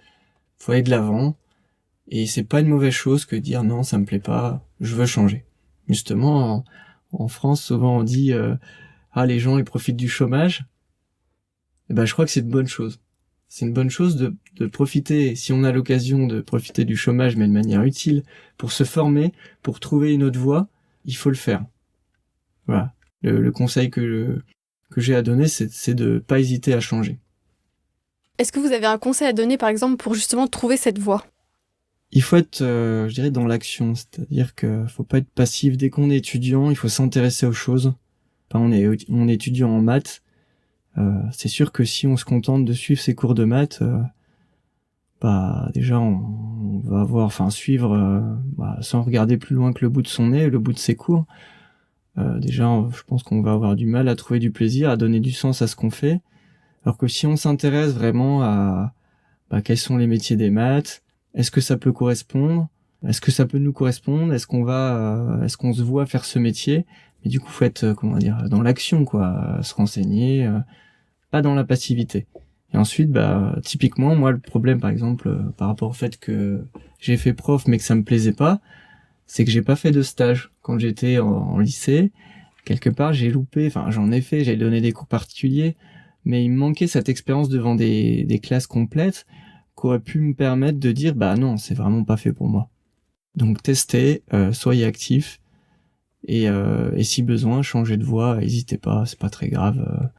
Faut aller de l'avant. Et c'est pas une mauvaise chose que dire non, ça me plaît pas, je veux changer. Justement, en France, souvent on dit les gens ils profitent du chômage. Et je crois que c'est une bonne chose. C'est une bonne chose de profiter, si on a l'occasion de profiter du chômage, mais de manière utile, pour se former, pour trouver une autre voie, il faut le faire. Voilà. Le conseil que j'ai à donner, c'est de pas hésiter à changer. Est-ce que vous avez un conseil à donner, par exemple, pour justement trouver cette voie ? Il faut être, je dirais, dans l'action, c'est-à-dire que faut pas être passif. Dès qu'on est étudiant, il faut s'intéresser aux choses. On est étudiant en maths. C'est sûr que si on se contente de suivre ses cours de maths, déjà on va suivre sans regarder plus loin que le bout de son nez, le bout de ses cours. Je pense qu'on va avoir du mal à trouver du plaisir, à donner du sens à ce qu'on fait. Alors que si on s'intéresse vraiment à quels sont les métiers des maths, est-ce que ça peut correspondre, est-ce que ça peut nous correspondre, est-ce qu'on se voit faire ce métier, mais du coup faut être dans l'action, se renseigner, pas dans la passivité. Et ensuite typiquement moi le problème par exemple par rapport au fait que j'ai fait prof mais que ça me plaisait pas, c'est que j'ai pas fait de stage quand j'étais en lycée. Quelque part j'ai loupé, j'en ai fait, j'ai donné des cours particuliers, mais il me manquait cette expérience devant des classes complètes qui aurait pu me permettre de dire non, c'est vraiment pas fait pour moi. Donc testez, soyez actifs, et si besoin, changez de voie, n'hésitez pas, c'est pas très grave.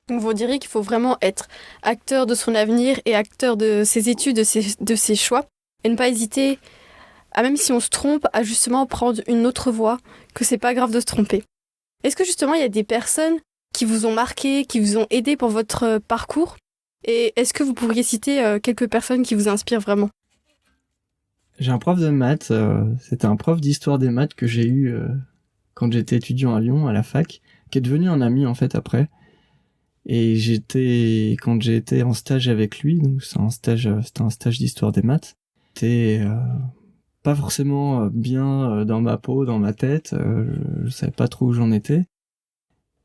Donc vous direz qu'il faut vraiment être acteur de son avenir et acteur de ses études, de ses choix, et ne pas hésiter même si on se trompe, à justement prendre une autre voie, que c'est pas grave de se tromper. Est-ce que justement il y a des personnes qui vous ont marqué, qui vous ont aidé pour votre parcours ? Et est-ce que vous pourriez citer quelques personnes qui vous inspirent vraiment ? J'ai un prof de maths, c'était un prof d'histoire des maths que j'ai eu quand j'étais étudiant à Lyon, à la fac, qui est devenu un ami en fait après. Et quand j'ai été en stage avec lui, donc c'était un stage d'histoire des maths. J'étais pas forcément bien dans ma peau, dans ma tête, je savais pas trop où j'en étais.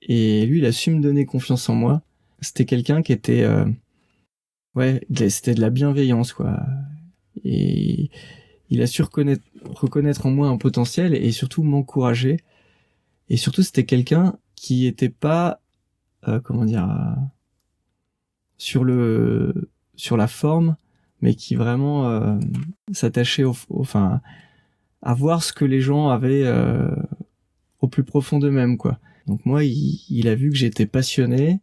Et lui, il a su me donner confiance en moi. C'était quelqu'un qui était, c'était de la bienveillance, quoi. Et il a su reconnaître en moi un potentiel et surtout m'encourager. Et surtout, c'était quelqu'un qui était pas, sur la forme, mais qui vraiment s'attachait à voir ce que les gens avaient au plus profond d'eux-mêmes, quoi. Donc moi, il a vu que j'étais passionné,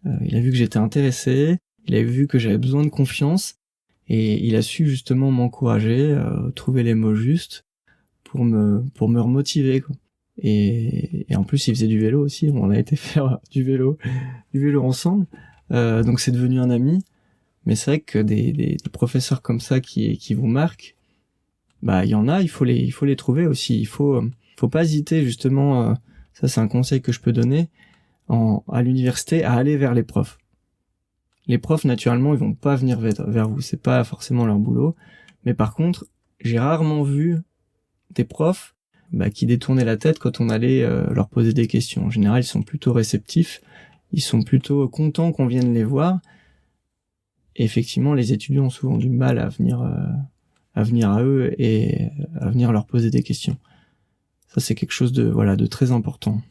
il a vu que j'étais intéressé, il a vu que j'avais besoin de confiance, et il a su justement m'encourager, trouver les mots justes pour me remotiver, quoi. Et en plus, il faisait du vélo aussi, on a été faire du vélo ensemble, donc c'est devenu un ami. Mais c'est vrai que des professeurs comme ça qui vous marquent, bah il y en a, il faut les trouver aussi. Il faut pas hésiter justement. Ça c'est un conseil que je peux donner à l'université, à aller vers les profs. Les profs naturellement ils vont pas venir vers vous, c'est pas forcément leur boulot. Mais par contre, j'ai rarement vu des profs qui détournaient la tête quand on allait leur poser des questions. En général, ils sont plutôt réceptifs, ils sont plutôt contents qu'on vienne les voir. Et effectivement, les étudiants ont souvent du mal à venir à eux et à venir leur poser des questions. Ça, c'est quelque chose de très important.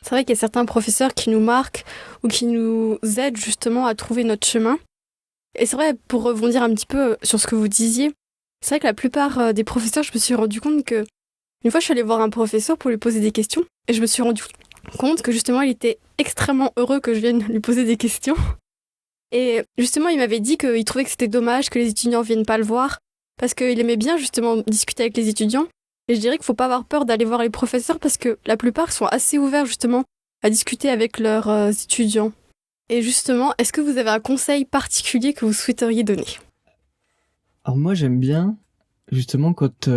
C'est vrai qu'il y a certains professeurs qui nous marquent ou qui nous aident justement à trouver notre chemin. Et c'est vrai, pour rebondir un petit peu sur ce que vous disiez, c'est vrai que la plupart des professeurs, je me suis rendu compte que une fois, je suis allée voir un professeur pour lui poser des questions et je me suis rendu compte que justement, il était extrêmement heureux que je vienne lui poser des questions. Et justement, il m'avait dit qu'il trouvait que c'était dommage que les étudiants viennent pas le voir parce qu'il aimait bien justement discuter avec les étudiants. Et je dirais qu'il faut pas avoir peur d'aller voir les professeurs parce que la plupart sont assez ouverts justement à discuter avec leurs étudiants. Et justement, est-ce que vous avez un conseil particulier que vous souhaiteriez donner ? Alors moi, j'aime bien justement quand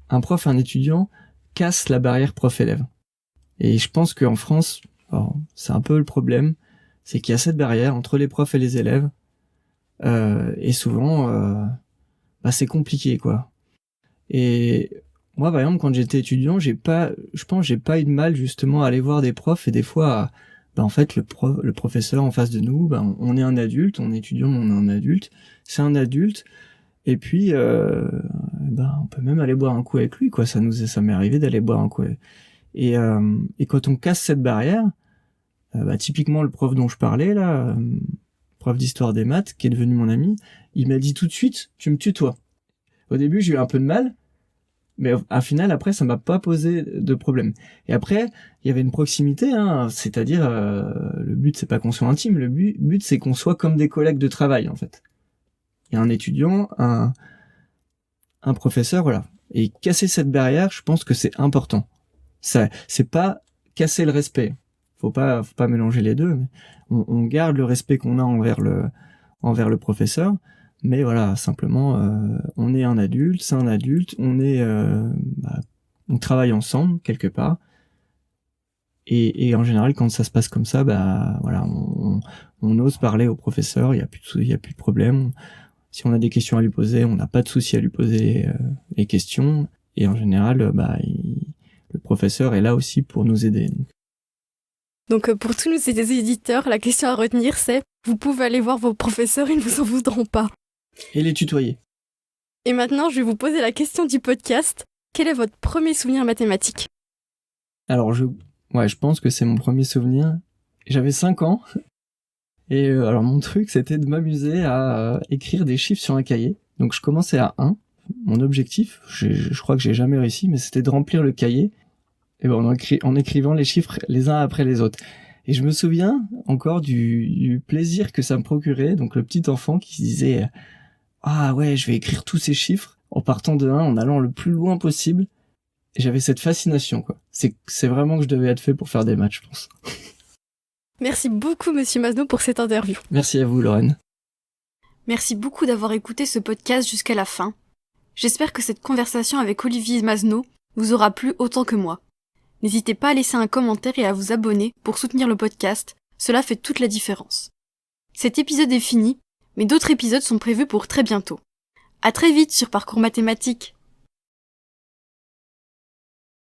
un prof, un étudiant casse la barrière prof-élève. Et je pense qu'en France, c'est un peu le problème, c'est qu'il y a cette barrière entre les profs et les élèves, et souvent, c'est compliqué, quoi. Et moi, par exemple, quand j'étais étudiant, j'ai pas eu de mal justement à aller voir des profs et des fois, en fait, le professeur en face de nous, on est un adulte, on est étudiant, mais on est un adulte, c'est un adulte, et puis, on peut même aller boire un coup avec lui, quoi. Ça m'est arrivé d'aller boire un coup. Et quand on casse cette barrière, typiquement le prof dont je parlais là, prof d'histoire des maths, qui est devenu mon ami, il m'a dit tout de suite, tu me tutoies. Au début, j'ai eu un peu de mal, mais au final, après, ça m'a pas posé de problème. Et après, il y avait une proximité, c'est-à-dire, le but, c'est pas qu'on soit intime, le but, c'est qu'on soit comme des collègues de travail, en fait. Il y a un étudiant, un professeur, voilà. Et casser cette barrière, je pense que c'est important. Ça, c'est pas casser le respect. Faut pas mélanger les deux. Mais on garde le respect qu'on a envers le professeur. Mais voilà, simplement, on est un adulte, c'est un adulte, on travaille ensemble quelque part. Et en général, quand ça se passe comme ça, on ose parler au professeur. Il y a plus de problème. Si on a des questions à lui poser, on n'a pas de souci à lui poser les questions. Et en général, le professeur est là aussi pour nous aider. Donc pour tous nos éditeurs, la question à retenir, c'est vous pouvez aller voir vos professeurs, ils ne vous en voudront pas. Et les tutoyer. Et maintenant, je vais vous poser la question du podcast. Quel est votre premier souvenir mathématique ? Alors, je pense que c'est mon premier souvenir. J'avais 5 ans. Et alors, mon truc, c'était de m'amuser à écrire des chiffres sur un cahier. Donc, je commençais à 1. Mon objectif, je crois que j'ai jamais réussi, mais c'était de remplir le cahier. Et en écrivant les chiffres les uns après les autres. Et je me souviens encore du plaisir que ça me procurait. Donc, le petit enfant qui se disait... Ah ouais, je vais écrire tous ces chiffres en partant de 1, en allant le plus loin possible. Et j'avais cette fascination, quoi. C'est vraiment que je devais être fait pour faire des maths, je pense. Merci beaucoup, Monsieur Masno, pour cette interview. Merci à vous, Lorraine. Merci beaucoup d'avoir écouté ce podcast jusqu'à la fin. J'espère que cette conversation avec Olivier Masneau vous aura plu autant que moi. N'hésitez pas à laisser un commentaire et à vous abonner pour soutenir le podcast, cela fait toute la différence. Cet épisode est fini, mais d'autres épisodes sont prévus pour très bientôt. À très vite sur Parcours Mathématique.